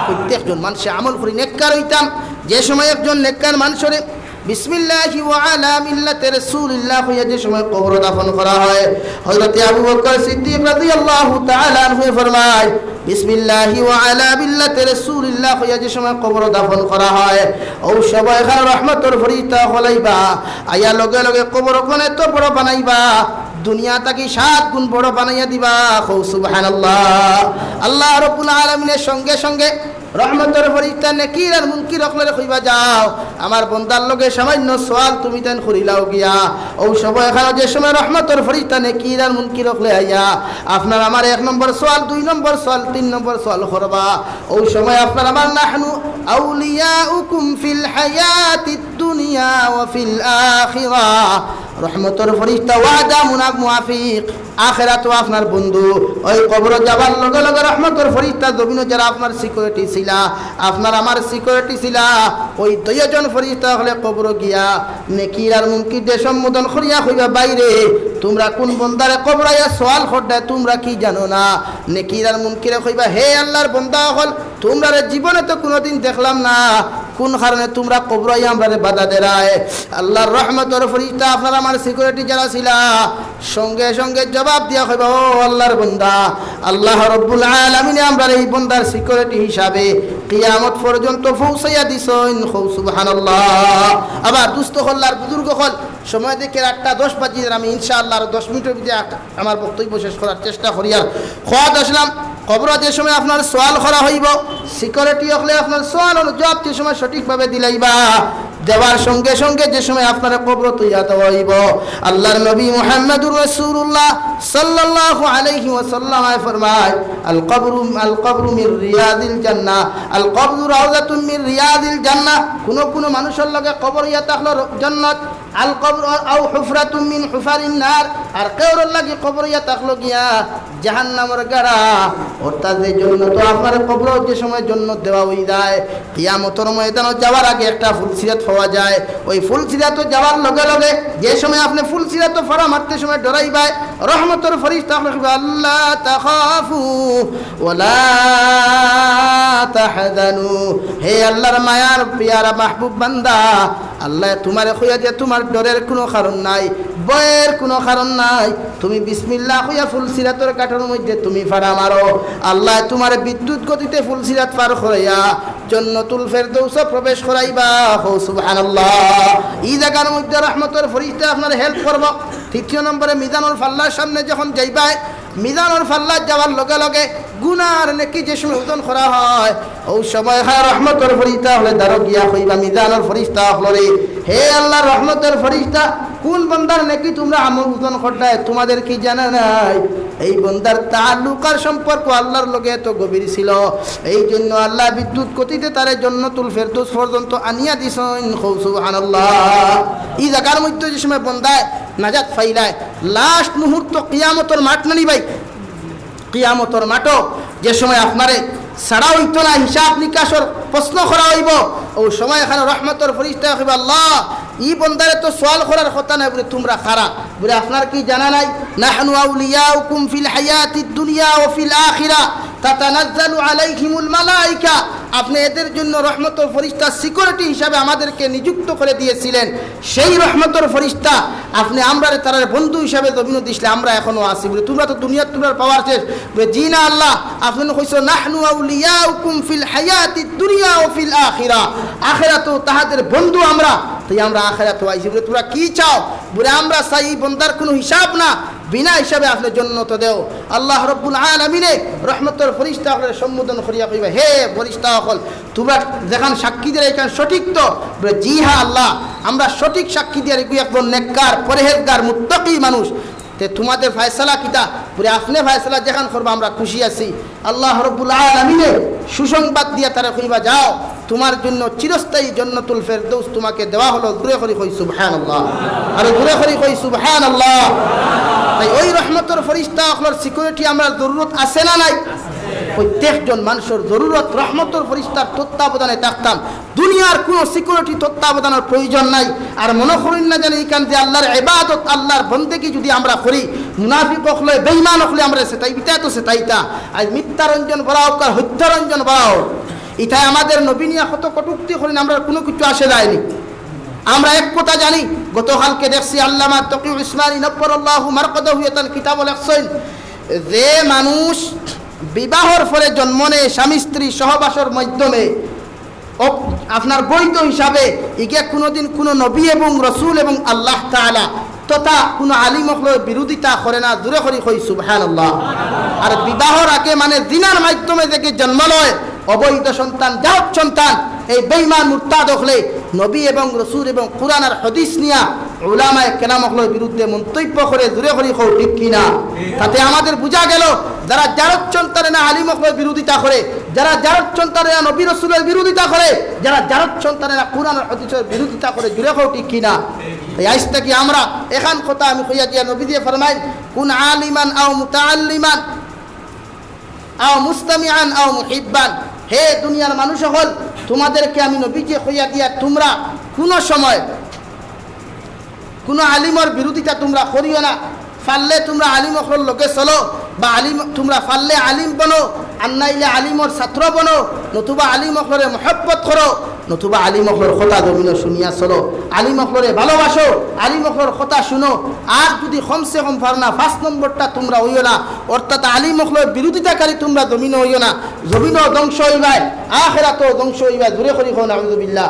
প্রত্যেকজন মানুষে আমল করি নেককার হইতাম। যে সময় একজন নেককার মানুষের বিসমিল্লাহি ওয়া আলা মিল্লাতি রাসূলিল্লাহ হইয়া যে সময় কবর দাফন করা হয় হযরত আবু বকর সিদ্দিক রাদিয়াল্লাহু তাআলা আনহু ফরমায় বিসমিল্লাহি ওয়া আলা মিল্লাতি রাসূলিল্লাহ হইয়া যে সময় কবর দাফন করা হয় ও সবাই খান রহমতের ফরিস্তা হলাইবা আয়া লগে লগে কবর কোনে তো বড় বানাইবা দুনিয়া তাকে 7 গুণ বড় বানাইয়া দিবা সুবহানাল্লাহ। আল্লাহ রাব্বুল আলামিনের সঙ্গে সঙ্গে রহমতের ফরিস্তা নেকির আর মুনকির রখলে কইবা যাও আমার বন্দার লগে সামান্য সওয়াল তুমি তেন করিলাও গিয়া ও সবাই এখানে যে সময় রহমতের ফরিস্তা নেকির আর মুনকির রখলে আইয়া আপনার আমার 1 নম্বর সওয়াল 2 নম্বর সওয়াল 3 নম্বর সওয়াল করবা ও সময় আপনার আমার নাহনু আউলিয়াউকুম ফিল হায়াতিদ দুনিয়া ওয়া ফিল আখিরাহ রহমতের ফরিস্তা ওয়াদা মুনাফিক আখিরাত আপনার বন্ধু ওই কবর যাবার লগে লগে রহমতের ফরিস্তা জমিনে যারা আপনার সিকিউরিটি ছিল আপনার আমার সিকিউরিটি ছিল ওই দুইজন ফরিস্তা হলে কবর গিয়া নেকির আর মুনকির দে সম্বোধন করিয়া কইবা বাইরে তোমরা কোন বন্দারে কবরাইয়া সওয়াল করদা তোমরা কি জানো না নেকির আর মুনকিরে কইবা হে আল্লাহর বান্দা হল তোমরা জীবনে তো কোনোদিন দেখলাম না কোন কারণে তোমরা কবরাইয়া আমরারে বাধা দেরায় আল্লাহর রহমতের ফরিস্তা আপনার আমার সিকিউরিটি যারা ছিল সঙ্গে সঙ্গে জবাব দিয়া কইবা ও আল্লাহর বান্দা আল্লাহ রাব্বুল আলামিন আমরা এই বান্দার সিকিউরিটি হিসাবে কিয়ামত পর্যন্ত পৌঁছাইয়া দিছেন সুবহানাল্লাহ। আবার দুস্থ হল্লার বুজুর্গ হল সময় দেখে 8:10 বাজে আমি ইনশাআল্লাহ আর 10 মিনিটের ভিতরে আমার বক্তব্য শেষ করার চেষ্টা করি আর খোয়াত আসলাম কবর যে সময় আপনার সওয়াল করা হইব সিকিউরিটি হলে আপনার সওয়াল জবাব যে সময় সঠিকভাবে দিলাইবা দেওয়ার সঙ্গে সঙ্গে যে সময় আপনারা কবর তৈয়া দেওয়া হইব আল্লাহর নবী মুহাম্মদুর রাসূলুল্লাহ সাল্লাল্লাহু আলাইহি ওয়াসাল্লাম ফরমায় আল কবরু মির রিয়াদিল জান্নাহ আল কবরু রাউযাতুন মির রিয়াদিল জান্নাহ কোন মানুষের লগে কবর ইয়া থাকলো জান্নাত আল কবর আও হুফরাতুম মিন হুফারিন নার আর কেউর লাগি কবর ইয়া থাকলো গিয়া জাহান্নামের গাড়া অর্থাৎ এই জন্য তো আপনার কবর যে সময় জন্য দেওয়া হই যায় কিয়ামতের ময়দানে যাওয়ার আগে একটা ফুলসিরাত পাওয়া যায় ওই ফুলসিরাত যাওয়ার লগে লগে যে সময় আপনি ফুলসিরাত ফরা মারতে সময় ডরাইবাই রহমতের ফরিস্তা আপনাকে আল্লাহ তাখাফু ওয়ালা তাহজানু হে আল্লাহর মায়ার পিয়ারা মাহবুব বান্দা আল্লাহ তোমারে কইয়া যে তোমার ডরের কোনো কারণ নাই ভয়ের কোনো কারণ নাই তুমি বিসমিল্লাহ কইয়া ফুলসিরাতের কাঠের মধ্যে তুমি ফাড়া মারো আল্লাহ তোমার বিদ্যুৎ গতিতে ফুলসিরাত পার করাইয়া জান্নাতুল ফেরদৌস প্রবেশ করাইবা সুবহানাল্লাহ। এই জায়গার মধ্যে রহমতের ফরিস্তা আপনার হেল্প করব। 3 নম্বরে মিজানুল ফাল্লার সামনে যখন যাইবাই মিজানুল ফাল্লা যাওয়ার লগে লগে গুনার নেকি যে সময় ওজন করা হয় ওই সময় রহমতের ফরিস্তা হলে দাঁড়ো গিয়া কইবা মিজানুল ফরিস্তা হলে হে আল্লাহ রহমতের ফরিস্তা কোন বান্দার নেকি তোমরা আমল ওজন করতে তোমাদের কি জানা নাই এই বান্দার তাআল্লুকার সম্পর্ক আল্লাহর লগে এত গভীর ছিল এই জন্য আল্লাহ বিদ্যুৎ গতিতে তার জান্নাতুল ফেরদৌস পর্যন্ত আনিয়া দিছেন সুবহানাল্লাহ। এই জায়গার মধ্যে যে সময় বান্দায় নাজাত ফাইলায় লাস্ট মুহূর্ত কিয়ামতের মাঠ নানি ভাই কিয়ামতের মাঠও যে সময় আপনারে ছাড়া হইতো না হিসাব নিকাশের প্রশ্ন করা হইব ও সময় এখানে রহমতের ফরিস্তা কইবা আল্লাহ ই বন্দারে তো সওয়াল করার কথা নাই বলে তোমরা খারা বলে আপনার কি জানা নাই নাহনু আউলিয়াউকুম ফিল হায়াতিদ দুনিয়া ওয়া ফিল আখিরাহ তাতানাজ্জালু আলাইহিমুল মালায়েকা আপনি এদের জন্য রহমতের ফরিস্তা সিকিউরিটি হিসাবে আমাদেরকে নিযুক্ত করে দিয়েছিলেন সেই রহমতের ফরিস্তা আপনি আমরা তার বন্ধু হিসাবে জমিনে দিছিলে আমরা এখনো আছি বলে তোমরা তো দুনিয়ার তোমরা পাওয়ার শেষ বলে জি না আল্লাহ আপনি কইছো নাহনু আউলিয়াউকুম ফিল হায়াতিদ দুনিয়া ওয়া ফিল আখিরাহ আখিরাতেও তাহাদের বন্ধু আমরা তাই আমরা আখিরাতে আইছি বলে তোমরা কি চাও বলে আমরা চাই বন্দার কোনো হিসাব না বিনা হিসাবে আপনি জন্নত দেও। আল্লাহ রব্বুল আলামিনে রহমতের ফরিস্তা হলের সম্বোধন করিয়া কইবা, হে ফরিস্তা হল তোমরা যেখান সাক্ষী দিয়ে এখানে সঠিক তো? বলে জি হ্যাঁ আল্লাহ, আমরা সঠিক সাক্ষী দিয়ে রেখে একজন নেককার পরহেজগার মুত্তাকি মানুষ। তে তোমাদের ফয়সালা কিতা? বলে আপনি ফয়সালা যেখান করবা আমরা খুশি আছি। আল্লাহ রব্বুল আলামিনে সুসংবাদ দিয়ে তারা কইবা, যাও তোমার জন্য চিরস্থায়ী জান্নাতুল ফেরদৌস তোমাকে দেওয়া হলো। দূরে করি কই সুবহানাল্লাহ, আর দূরে করি কই সুবহানাল্লাহ। তাই ওই রহমতের ফরিস্তা হলোর সিকিউরিটি আমরা জরুরত আছে না নাই? প্রত্যেকজন মানুষের জরুরত রহমতের ফরিস্তার তত্ত্বাবধানে থাকতাম। দুনিয়ার কোনো সিকিউরিটি তত্ত্বাবধানের প্রয়োজন নাই। আর মনে করেন না জানি এখান যে আল্লাহর ইবাদত আল্লাহর বন্দেগী যদি আমরা করি, মুনাফিক হলে বেঈমান হলে আমরা সেটাই বিতা তো সেটাইতা আজ মিথ্যারঞ্জন বড়াও কার হত্যারঞ্জন বড়াও, এটাই আমাদের নবীনিয়া কত কটুক্তি করেন, আমরা কোনো কিছু আসে যায়নি। আমরা এক কথা জানি, গতকালকে দেখছি আল্লামা তকিউল ইসলামী নব্বরাল্লাহু মারকাদাহু তার কিতাব লেখছেন যে মানুষ বিবাহর পরে জন্ম নেয় স্বামী স্ত্রী সহবাসের মাধ্যমে আপনার বৈধ হিসাবে ইকে কোনোদিন কোনো নবী এবং রসুল এবং আল্লাহ তাআলা তথা কোনো আলিমকলের বিরোধিতা করে না। দূরে করি কই সুবহানাল্লাহ। আর বিবাহর আগে মানে জিনার মাধ্যমে থেকে জন্ম লয় অবৈধ সন্তান জাত সন্তান, এই বেঈমান মুরতাদ হলে নবী এবং রসুল এবং কুরআন আর হাদিস নিয়া উলামায়ে কেরামকলের বিরুদ্ধে মন্তব্য করে। দূরে করি কই ঠিক কিনা? তাতে আমাদের বোঝা গেল যারা জারত সন্তানের না আলিমকলের বিরোধিতা করে, যারা জারত সন্তানের নবী রসুলের বিরোধিতা করে, যারা জারত সন্তানের কুরআন আর হাদিসের বিরোধিতা করে। দূরে কই ঠিক কিনা? তাই আজ থেকে আমরা এখান কথা আমি কইয়া দিয়া নবী দিয়ে ফরমাই, কুন আলিমান আও মুতাআল্লিমান আও মুস্তামিআন আও মুহিব্বান। হে দুনিয়ার মানুষ সকল, তোমাদেরকে আমি নবীকে কইয়া দিয়া তোমরা কোনো সময় কোনো আলিমের বিরোধিতা তোমরা করিও না। ফাললে তোমরা আলিমকর লোকে চলো, বা আলিম তোমরা ফাললে আলিম বনো, আর নাইলে আলিমর ছাত্র বনো, নতুবা আলিমকরে মহব্বত করো, নতুবা আলিমকর কথা জমিনে শুনিয়া চলো। আলিমকরে ভালোবাসো, আলিমকর কথা শুনো। আর যদি কমসে কম পার না 5 নম্বরটা তোমরা হইও না, অর্থাৎ আলিমকর বিরোধিতাকারী তোমরা জমিনে হইও না। জমিনও ধ্বংস হইবাই, আখিরাতও ধ্বংস হইবাই। দূরে করি কোন আউযুবিল্লাহ।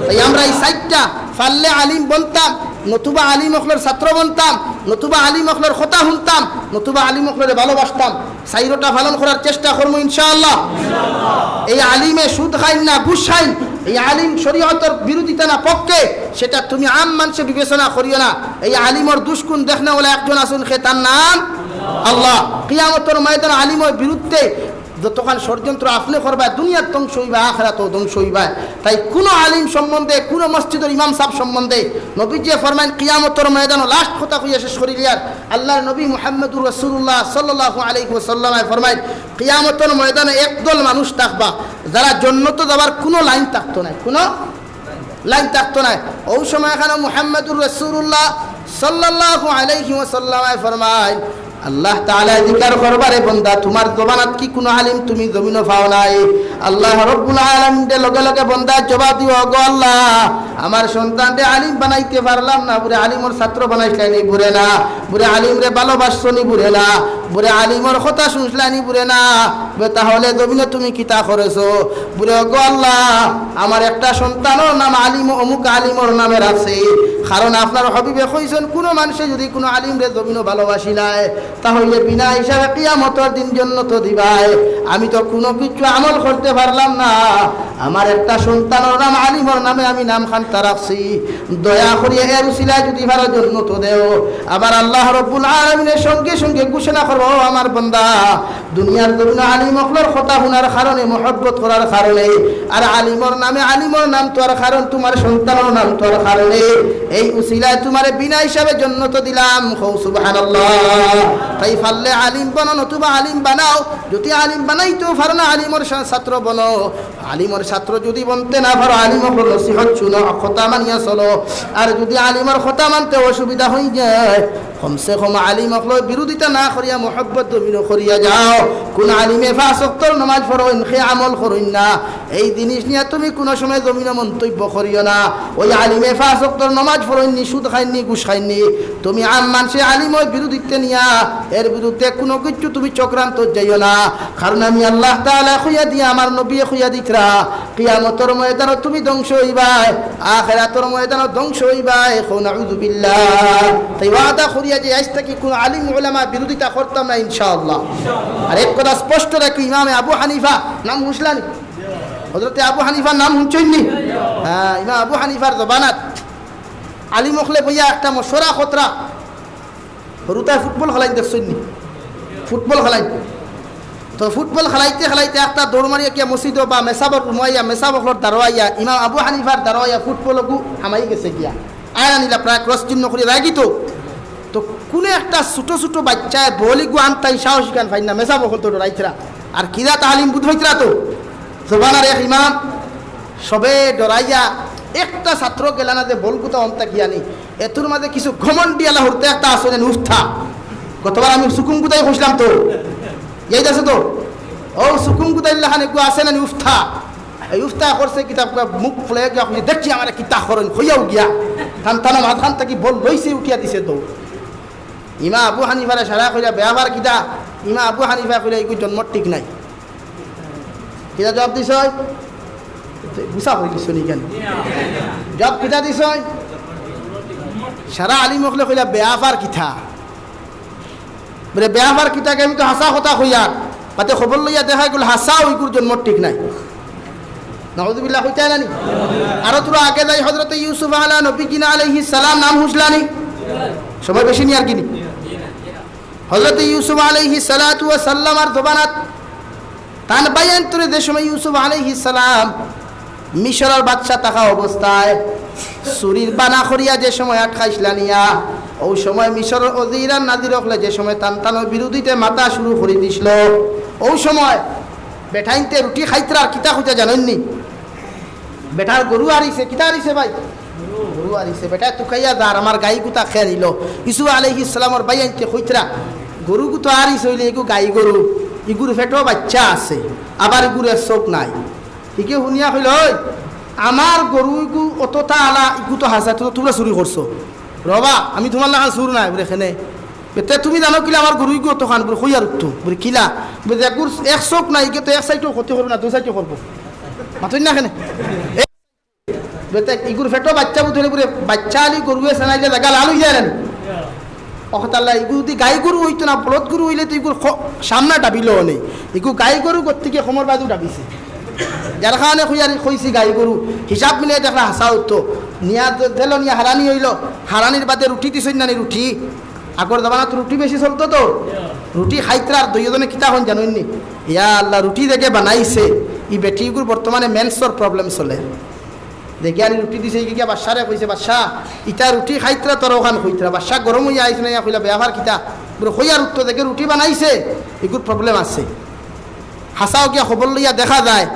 তাই আমরা এই সাইটটা ফাললে আলিম বনতাম, নতুবা আলিমকলের ছাত্র বনতাম, নতুবা আলিমকলের কথা শুনতাম, নতুবা আলিমকলের ভালোবাসতাম। সাইরোটা পালন করার চেষ্টা করবো ইনশাআল্লাহ। এই আলিমে সুদ খাইন না ঘুষ খাইন, এই আলিম শরীয়তের বিরোধিতা না পক্ষে, সেটা তুমি আম মানুষে বিবেচনা করিও না। এই আলিমর দুষ্কুন দেখনা বলে একজন আসুন, খে তার নাম আল্লাহ। কিয়ামতের ময়দানে আলিমের বিরুদ্ধে যতক্ষণ ষড়যন্ত্র আপনি করবা, দুনিয়ার ধ্বংস হইবা, আখিরাতও ধ্বংস হইবা। তাই কোনো আলিম সম্বন্ধে, কোনো মসজিদের ইমাম সাহেব সম্বন্ধে নবীজি ফরমাইন কিয়ামতের ময়দানে লাস্ট কথা কইয়া শেষ করিলিয়ার আল্লাহর নবী মুহাম্মদুর রাসূলুল্লাহ সাল্লাল্লাহু আলাইহি ওয়াসাল্লাম ফরমাইন, কিয়ামতের ময়দানে একদল মানুষ থাকবা যারা জান্নাতে যাবার কোনো লাইন থাকতো না, কোনো লাইন থাকতো না। ওই সময় এখানে মুহাম্মদুর রাসূলুল্লাহ সাল্লাল্লাহু আলাইহি ওয়াসাল্লাম ফরমাইন, আল্লাহ তাআলা জিকির করবারে বান্দা তোমার জবানত কি কোনো আলিম তুমি জমিনে পাও নাই? আল্লাহ রব্বুল আলামিন দে লগে লগে বান্দা জবাব দিও, গো আল্লাহ আমার সন্তানকে আলিম বানাইতে পারলাম না, বুড়ে আলিমর ছাত্র বানাইছলানি বুড়ে না, বুড়ে আলিম রে ভালোবাসছনি বুড়ে না, বুড়ে আলিমর কথা শুনছলানি বুড়ে না, তাহলে জমিনে তুমি কিতা করেছো? বুড়ে গো আল্লাহ আমার একটা সন্তানের নাম আলিম, অমুক আলিমর নামে রাখছে, কারণ আপনার হবিবে কইছেন কোনো মানুষে যদি কোনো আলিম রে জমিনে ভালোবাসি নাই তাহলে বিনা হিসাবে কিয়ামতের দিন জান্নাত দিবাই। আমি তো কোনো কিছু আমল করতে পারলাম না, আমার একটা সন্তানের নাম আলিমর নামে আমি নাম খান্তা রাখছি, দয়া করিয়া এর উসিলায় যদি ভালো জান্নাত দেও। আবার আল্লাহ রব্বুল আলামিনের সঙ্গে সঙ্গে ঘোষণা করবো, আমার বান্দা দুনিয়ার জমিনে আলিমকলের কথা শোনার কারণে, মহব্বত করার কারণে, আর আলিমর নামে আলিমর নাম তোর কারণ, তোমার সন্তানের নাম তোর কারণে, এই উসিলায় তোমার বিনা হিসাবে জান্নাত দিলাম। কও সুবহানাল্লাহ। তাই ফাললে আলিম বনো, নতুবা আলিম বানাও। যদি আলিম বানাইতেও পারো না, আলিমর ছাত্র বনো। আলিমর ছাত্র যদি বনতে না পারো, আলিমর নসিহত শুনো, কথা মানিয়া চলো। আর যদি আলিমর কথা মানতে অসুবিধা হয়ে যায়, কমসে কম আলিমকলের বিরোধিতা না করিয়া মহব্বত জমিন করিয়া যাও। কোন আলিমে 5 ওয়াক্তের নামাজ পড়েন, সে আমল করেন না, এই জিনিস নিয়ে তুমি কোনো সময় জমিনে মন্তব্য করিও না। ওই আলিমে 5 ওয়াক্তের নামাজ পড়েননি, সুদ খাইননি, ঘুষ খাইননি, তুমি আম মানুষে আলিমের বিরোধিতা নিয়া এর বিরুদ্ধে কোনো কিছু তুমি চক্রান্ত যাইও না। কারণ আমি আল্লাহ তাআলা খুইয়া দিয়া, আমার নবী খুইয়া দিতরা, কিয়ামতের ময়দানে তুমি ধ্বংস হইবাই, আখিরাতের ময়দানে ধ্বংস হইবাই। নাউযু বিল্লাহ। তাই ওয়াদা করিয়া করিয়া যে আজ থেকে কোনো আলিম উলামা বিরোধিতা করতাম না ইনশাআল্লাহ। আর এক কথা স্পষ্ট রাখি, ইমামে আবু হানিফা নাম হুঁসলানি, হযরতে আবু হানিফার নাম হুঁচইনি? হ্যাঁ, ইমাম আবু হানিফার জবানাত আলিম হলে বইয়া একটা মশরা খতরা হরুতায় ফুটবল খেলাই দেখছইনি? ফুটবল খেলাই তো ফুটবল খেলাইতে খেলাইতে একটা দৌড় মারিয়া কিয়া মসজিদ বা মেসাবর রুমাইয়া মেসাবর দারোয়াইয়া ইমাম আবু হানিফার দারোয়াইয়া ফুটবলকু হামাই গেছে গিয়া আয়না নিলা প্রায় ক্রস চিহ্ন করে রাগিত। তো কোনো একটা ছোটো ছোটো বাচ্চায় বলি গু আনতাই সাহসী গান ফাইন না মেসাবর তো ডরাইতরা আর কিরা তাহালিম বুধ হইতরা তো জবানার এক ইমাম সবে ডরাইয়া একটা ছাত্র গেলা না যে বলগুতো অন্তা গিয়ানি এতুর মাঝে কিছু ঘমন্ডিয়ালা হরতে একটা আসলে উঠা গতবার আমি সুকুম গুতাই বসলাম তো এই আছে তো ও সুকুম গুতাইল্লাহান একটু আসে না উফথা এই উফতা করছে কিতাব মুখ ফুলে গিয়া দেখছি আমার কিতা করেন হইয়াও গিয়া থান থানা মাথান থাকি বল লইছে উঠিয়া দিছে তো ইমা আবু হানিফারে সারা কইরা বেয়াবার কিতা ইমা আবু হানিফা কইরা এই জন্ম ঠিক নাই কিতা জবাব দিছ গুসা হয়ে গেছ নি কেন জবাব কিতা দিছ সারা আলিম হলে কইলা বেয়াবার কিতা বলে বেয়াবার কিতাকে আমি তো হাসা কথা কইয়া পাতে খবর লইয়া দেখা গেল হাসা ওইগুর জন্ম ঠিক নাই নাউযুবিল্লাহ হইতে আলানি আরো তোরা আগে যাই হযরত ইউসুফ আলা নবী কিনা আলাইহিস সালাম নাম হুসলানি সময় বেশি নি আর কিনি হযরত ইউসুফ আলাইহিস সালাতু ওয়া সাল্লাম আর জবানাত তান বায়ান তোরে যে সময় ইউসুফ আলাইহিস সালাম মিশরের বাদশা থাকা অবস্থায় সুরির বানা করিয়া যে সময় আটকাইছলানিয়া ওই সময় মিশরের অজিরান নাজির হলে যে সময় তানতানোর বিরোধীতে মাথা শুরু করে দিছিল ওই সময় বেঠাইনতে রুটি খাইতরার কিতা খুঁজা জানেননি বেটার গরু আরিছে কিতা আরিছে ভাই গরু আরিছে বেটা তুকাইয়া দার আমার গাই গুতা খেয়ে নিল ইসুফ আলাইহিস সালামর ভাই আনতে কইতরা গরু গুতো আরিছে হইলে এগু গাই গরু ইগুর ফেটো বাচ্চা আছে আবার ইগুরের চোখ নাই ঠিকই শুনিয়া কইল ওই আমার গরু ইগু অতটা আলা ইগু তো হাসা তো তোমরা চুরি করছো রবা আমি তোমার লাগা চুর নাই বলে এখানে বেতে তুমি জানো কিলা আমার গরু ইগু অত খান বলে কইয়ার উঠতো বলে কিলা বলে এগুর এক চোখ নাই ইগে তো এক সাইডও ক্ষতি করবো না দু সাইডও করবো মাতুন না কেন বেতে ইগুর ফেটো বাচ্চা বুঝলে বলে বাচ্চা আলি গরুয়ে সানাইলে জায়গা লাল হয়ে যায় না অহতাল্লাহ ইগু যদি গাই গরু হইতো না বলদ গরু হইলে তো ইগুর সামনা ডাবিল নেই ইগু গাই গরু গতিকে সমর বাজু ডাবিছে যার কারণে কইছি গাই গরু হিসাব মিলিয়ে দেখলা হাসা উঠতো নিয়া দিল নিয়া হারানি হইল হারানির বাদে রুটি দিছ না রুটি আগর জমানাত রুটি বেশি চলতো তো রুটি খাইতরার দুইজনে কিতা হন জানেননি ইয়া আল্লাহ রুটি দেখে বানাইছে ই বেটিগুর বর্তমানে মেন্সর প্রবলেম চলে দেখি আর রুটি দিছে গিয়া বাদশারে কইছে বাদশা ইটা রুটি খাইতরা তোর ওখান কইতরা বাদশা গরম হইয়া আইছে না কইলা বেয়াভার কিতা বলে কইয়ার উত্তর দেখে রুটি বানাইছে এগুর প্রবলেম আছে হাসাও গিয়া খবর লইয়া দেখা যায়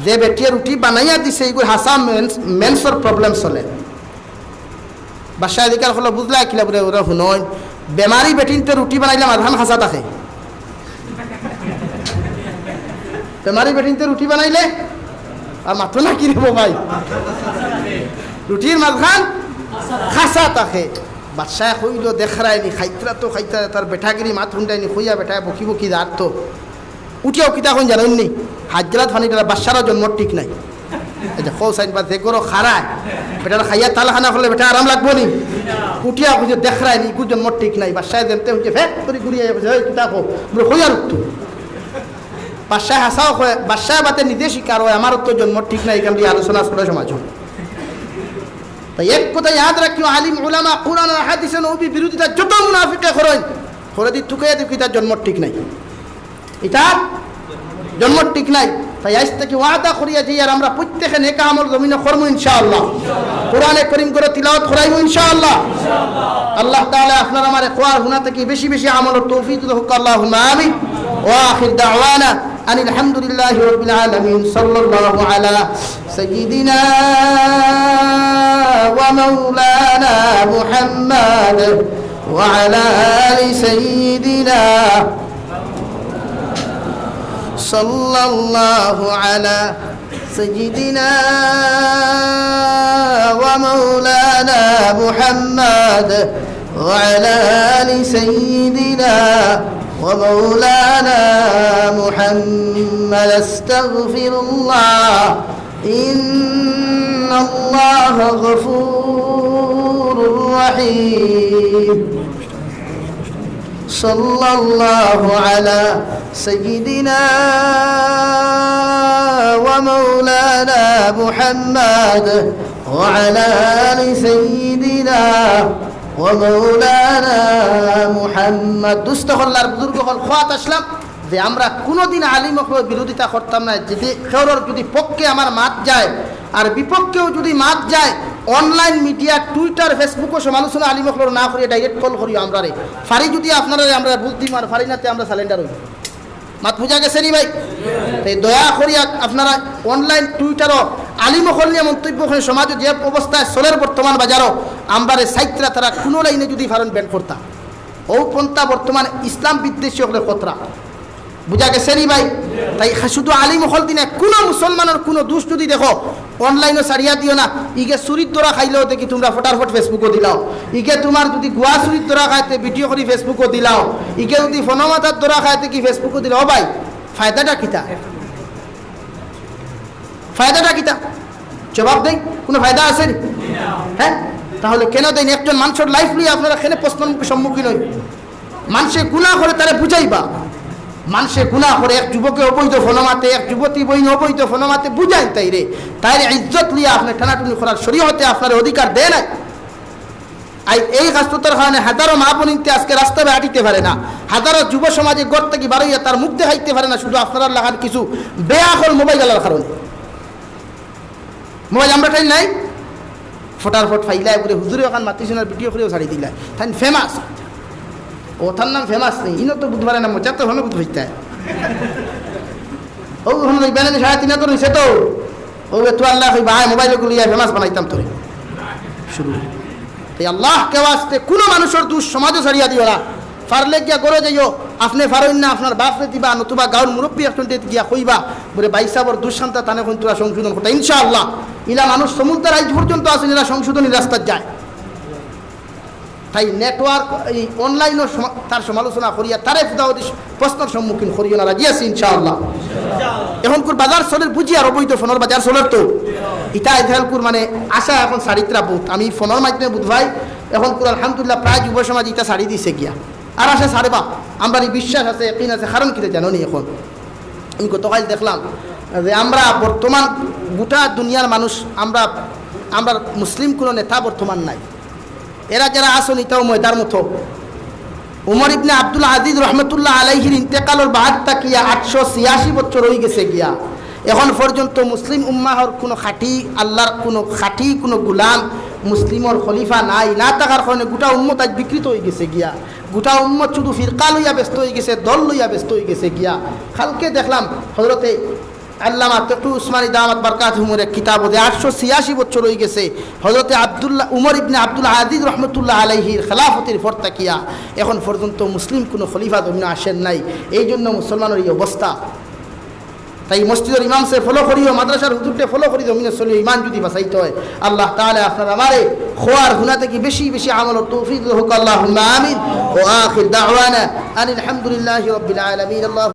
যে বেটিয়ে রুটি বানাইয়া দিছে এগুলো হাসা মেন্সর প্রবলেম চলে বাদশাহ এদিকার হলো বুঝলা কিলা বলে ওরা শুনয় বেমারি বেটিনতে রুটি বানাইলে মাধান হাসা থাকে বেমারি বেটিনতে রুটি বানাইলে আর মাথো না কি রেবো ভাই রুটির মাঝখান খাসা থাকে বাদশাহ কইল দেখারায়নি খাইতরা তো খাইতরা তার বেটাগিরি মাথ হুন্ডায়নি খুইয়া বেটায় বকি বকি দাঁড়তো উঠিয়াও কিতা এখন জানেননি হাজরাত ফানিটা বাচ্চারা জন্ম ঠিক নাই এটা খৌ সাইন বা দেখো খারায় বেটার খাইয়া তালখানা করলে বেটা আরাম লাগবো নি উঠিয়া খুঁজে দেখায় নি ইগু জন্ম ঠিক নাই বাচ্চায় দেখতে হচ্ছে ফেক করে ঘুরিয়ে কিতা খো বলে হইয়ার উঠতো বাচ্চায় হাসাও হয় বাচ্চায় বাতে নিজে শিকার হয় আমারও তো জন্ম ঠিক নাই এখান দিয়ে আলোচনা করে সমাজ তাই এক কথা ইয়াদ রাখিও আলিম উলামা কুরআন আর হাদিসে নবী বিরোধিতা যত মুনাফিকে করেন করে দি তুকে দি কিতা জন্ম ঠিক নাই এটা জন্ম ঠিক নাই তাই আজ থেকে ওয়াদা করিয়া যাই আর আমরা প্রত্যেকে নেক আমল জমিনে করব ইনশাআল্লাহ কোরআনে কারীম করে তিলাওয়াত করাইব ইনশাআল্লাহ আল্লাহ তাআলা আপনার আমার কোরআন গুনাহ থেকে বেশি বেশি আমলের তৌফিক দাও আল্লাহুম্মা আমিন ওয়া আখির দাওয়ানা আনিল হামদুলিল্লাহি রাব্বিল আলামিন সাল্লাল্লাহু আলা সাইয়্যিদিনা ওয়া মাওলানা মুহাম্মাদ ওয়া আলা আলি সাইয়্যিদিনা صلى الله على سيدنا ومولانا محمد وعلى آل سيدنا ومولانا محمد استغفر الله إن الله غفور رحيم সাল্লাল্লাহু আলা সাইয়্যিদিনা ওয়া মাওলানা মুহাম্মদ ওয়া আলা আলি সাইয়্যিদিনা ওয়া মাওলানা মুহাম্মদ। দুস্থ হল্লার বুজুর্গ হল খোয়াত আসলাম যে আমরা কোনোদিন আলিমকর বিরোধিতা করতাম না। যদি কেউর যদি পক্ষে আমার মাত যায় আর বিপক্ষেও যদি মাত যায়, অনলাইন মিডিয়া টুইটার ফেসবুকও সমালোচনা আলিমকর না করিয়ে ডাইরেক্ট কল করিও আমরা রে ফারি। যদি আপনারা আমরা বুঝ আর ফারি নাতে আমরা সালেন্ডার হই। মাত বুঝা গেছে নি ভাই? তাই দয়া করিয়া আপনারা অনলাইন টুইটারও আলিমকল নিয়ে মন্তব্য করে সমাজে যে অবস্থায় চলের বর্তমান বাজারও আমরারে সাইত্রা তারা কোনো লাইনে যদি ফারণ ব্যান করতাম, ও পন্থা বর্তমান ইসলাম বিদ্বেষী হলে খতরা। বুঝা গেছে নি ভাই? তাই শুধু আলিম হল দিনে কোনো মুসলমানের কোনো দোষ যদি দেখো অনলাইনে সারিয়া দিও না। ইগে চুরির দরা খাইলেও দেখি তোমরা ফটাফট ফেসবুকও দিলাও। ইগে তোমার যদি গুয়া চুরির দরা খাইতে ভিডিও করে ফেসবুকও দিলাও। ইগে যদি ফনমাতার দরা খাইতে কি ফেসবুকও দিলাও। ভাই ফায়দাটা কিতা? ফায়দাটা কিতা? জবাব দেই, কোনো ফায়দা আছে? হ্যাঁ, তাহলে কেন দেন? একজন মানুষের লাইফ নিয়ে আপনারা কেন প্রশ্নের সম্মুখীন হই? মানুষে গুনাহ করে তারা বুঝাইবা। মানুষে গুনাহ করে এক যুবকে অবৈধ ফনমাতে, এক যুবতী বইন অবৈধ ফনমাতে বুঝাই তাই রে, তাই ইজ্জত লিয়ে আপনি টানাটুনি করার শরীয়তে আপনার অধিকার দেয় না। এই গাছটার কারণে হাজারো মা বোনিতে আজকে রাস্তায় হাঁটিতে পারে না, হাজারো যুব সমাজে গড় থেকে বারোইয়া তার মুখ দেখাইতে পারে না, শুধু আপনার লাগার কিছু বেআকল মোবাইল আলার কারণে। মোবাইল আমরা টাইম নাই ফটাফট ফাইলাই বলে হুজুরে ওখান মাতিসোনার ভিডিও করেও ছাড়ি দিলাই, তাই ফেমাস। ওথার নাম ফেমাস নেই, ইনো তো বুধবারে নাম মজা তো হলে বুধ হইতে ও বেনানি 3.5 তো নিছে তো ও তো আল্লাহ ভাই মোবাইলগুলো ফেমাস বানাইতাম তোরে শুরু। তাই আল্লাহ কে ওয়াস্তে কোনো মানুষের দোষ সমাজও ছাড়িয়া দিও না। পারলে গিয়া গড়ে যাইও, আপনি পারেন না আপনার বাপরে দিবা, নতুবা গাঁর মুরব্বী একজন গিয়া কইবা বলে বাইসাবর দুঃশান্তা তানে কোন তোরা সংশোধন করতে। ইনশাআল্লাহ ইলা মানুষ সমুদ্রের আজ পর্যন্ত আসেন, এরা সংশোধনী রাস্তায় যায়। তাই নেটওয়ার্ক এই অনলাইনও তার সমালোচনা করিয়া তারে প্রশ্নের সম্মুখীন করিও না, রাজি আছি ইনশাআল্লাহ। এখন কোর বাজার চলের বুঝি আর অবৈধ ফোনের বাজার চলের তো ইটা এধালকুর মানে আশা এখন সারিত্রা বুথ আমি ফোনের মাধ্যমে বুধ ভাই এখন কোর আলহামদুলিল্লাহ প্রায় যুব সমাজ ইটা সারি দিছে গিয়া আর আশা সারবা। আমরা বিশ্বাস আছে, একদিন আছে, কারণ কিনা জানো নি? এখন আমি গতকাল দেখলাম যে আমরা বর্তমান গোটা দুনিয়ার মানুষ আমরা মুসলিম কোনো নেতা বর্তমান নাই। এরা যারা আসন এটাও ময়দার মতো। উমর ইবনে আব্দুল আজিজ রহমতুল্লাহ আলাইহির ইন্তেকালের বাদ তাকিয়া 886 বছর হয়ে গেছে গিয়া। এখন পর্যন্ত মুসলিম উম্মাহর কোনো খাঁটি আল্লাহর কোনো গুলাম মুসলিমর খলিফা নাই। না থাকার কারণে গোটা উম্মত আজ বিকৃত হয়ে গেছে গিয়া। গোটা উম্মত শুধু ফিরকা লইয়া ব্যস্ত হয়ে গেছে, দল লইয়া ব্যস্ত হয়ে গেছে গিয়া। কালকে দেখলাম হযরতে আল্লামা তকু উসমানী দামাত বারকাতুহুর এক কিতাব 886 বছর হয়ে গেছে হযরতে উমর ইবনে আব্দুল আজিজ রহমতুল্লাহ আলাইহির খেলাফতের পর তাকিয়া এখন পর্যন্ত মুসলিম কোনো খলিফা দমিনে আসেন নাই। এই জন্য মুসলমানের এই অবস্থা। তাই মসজিদের ইমাম সে ফলো করিও, মাদ্রাসার হুজুরকে ফলো করি জমিনে চলিও, ইমান যদি বাঁচাইতে হয়। আল্লাহ তাআলা আপনার আমারে খোয়ার গুনাহ থেকে বেশি বেশি আমল ও তৌফিক দান করুক। আল্লাহুম্মা আমিন। ওয়া আখির দাওয়ানা আনিল হামদুলিল্লাহি রাব্বিল আলামিন। আল্লাহ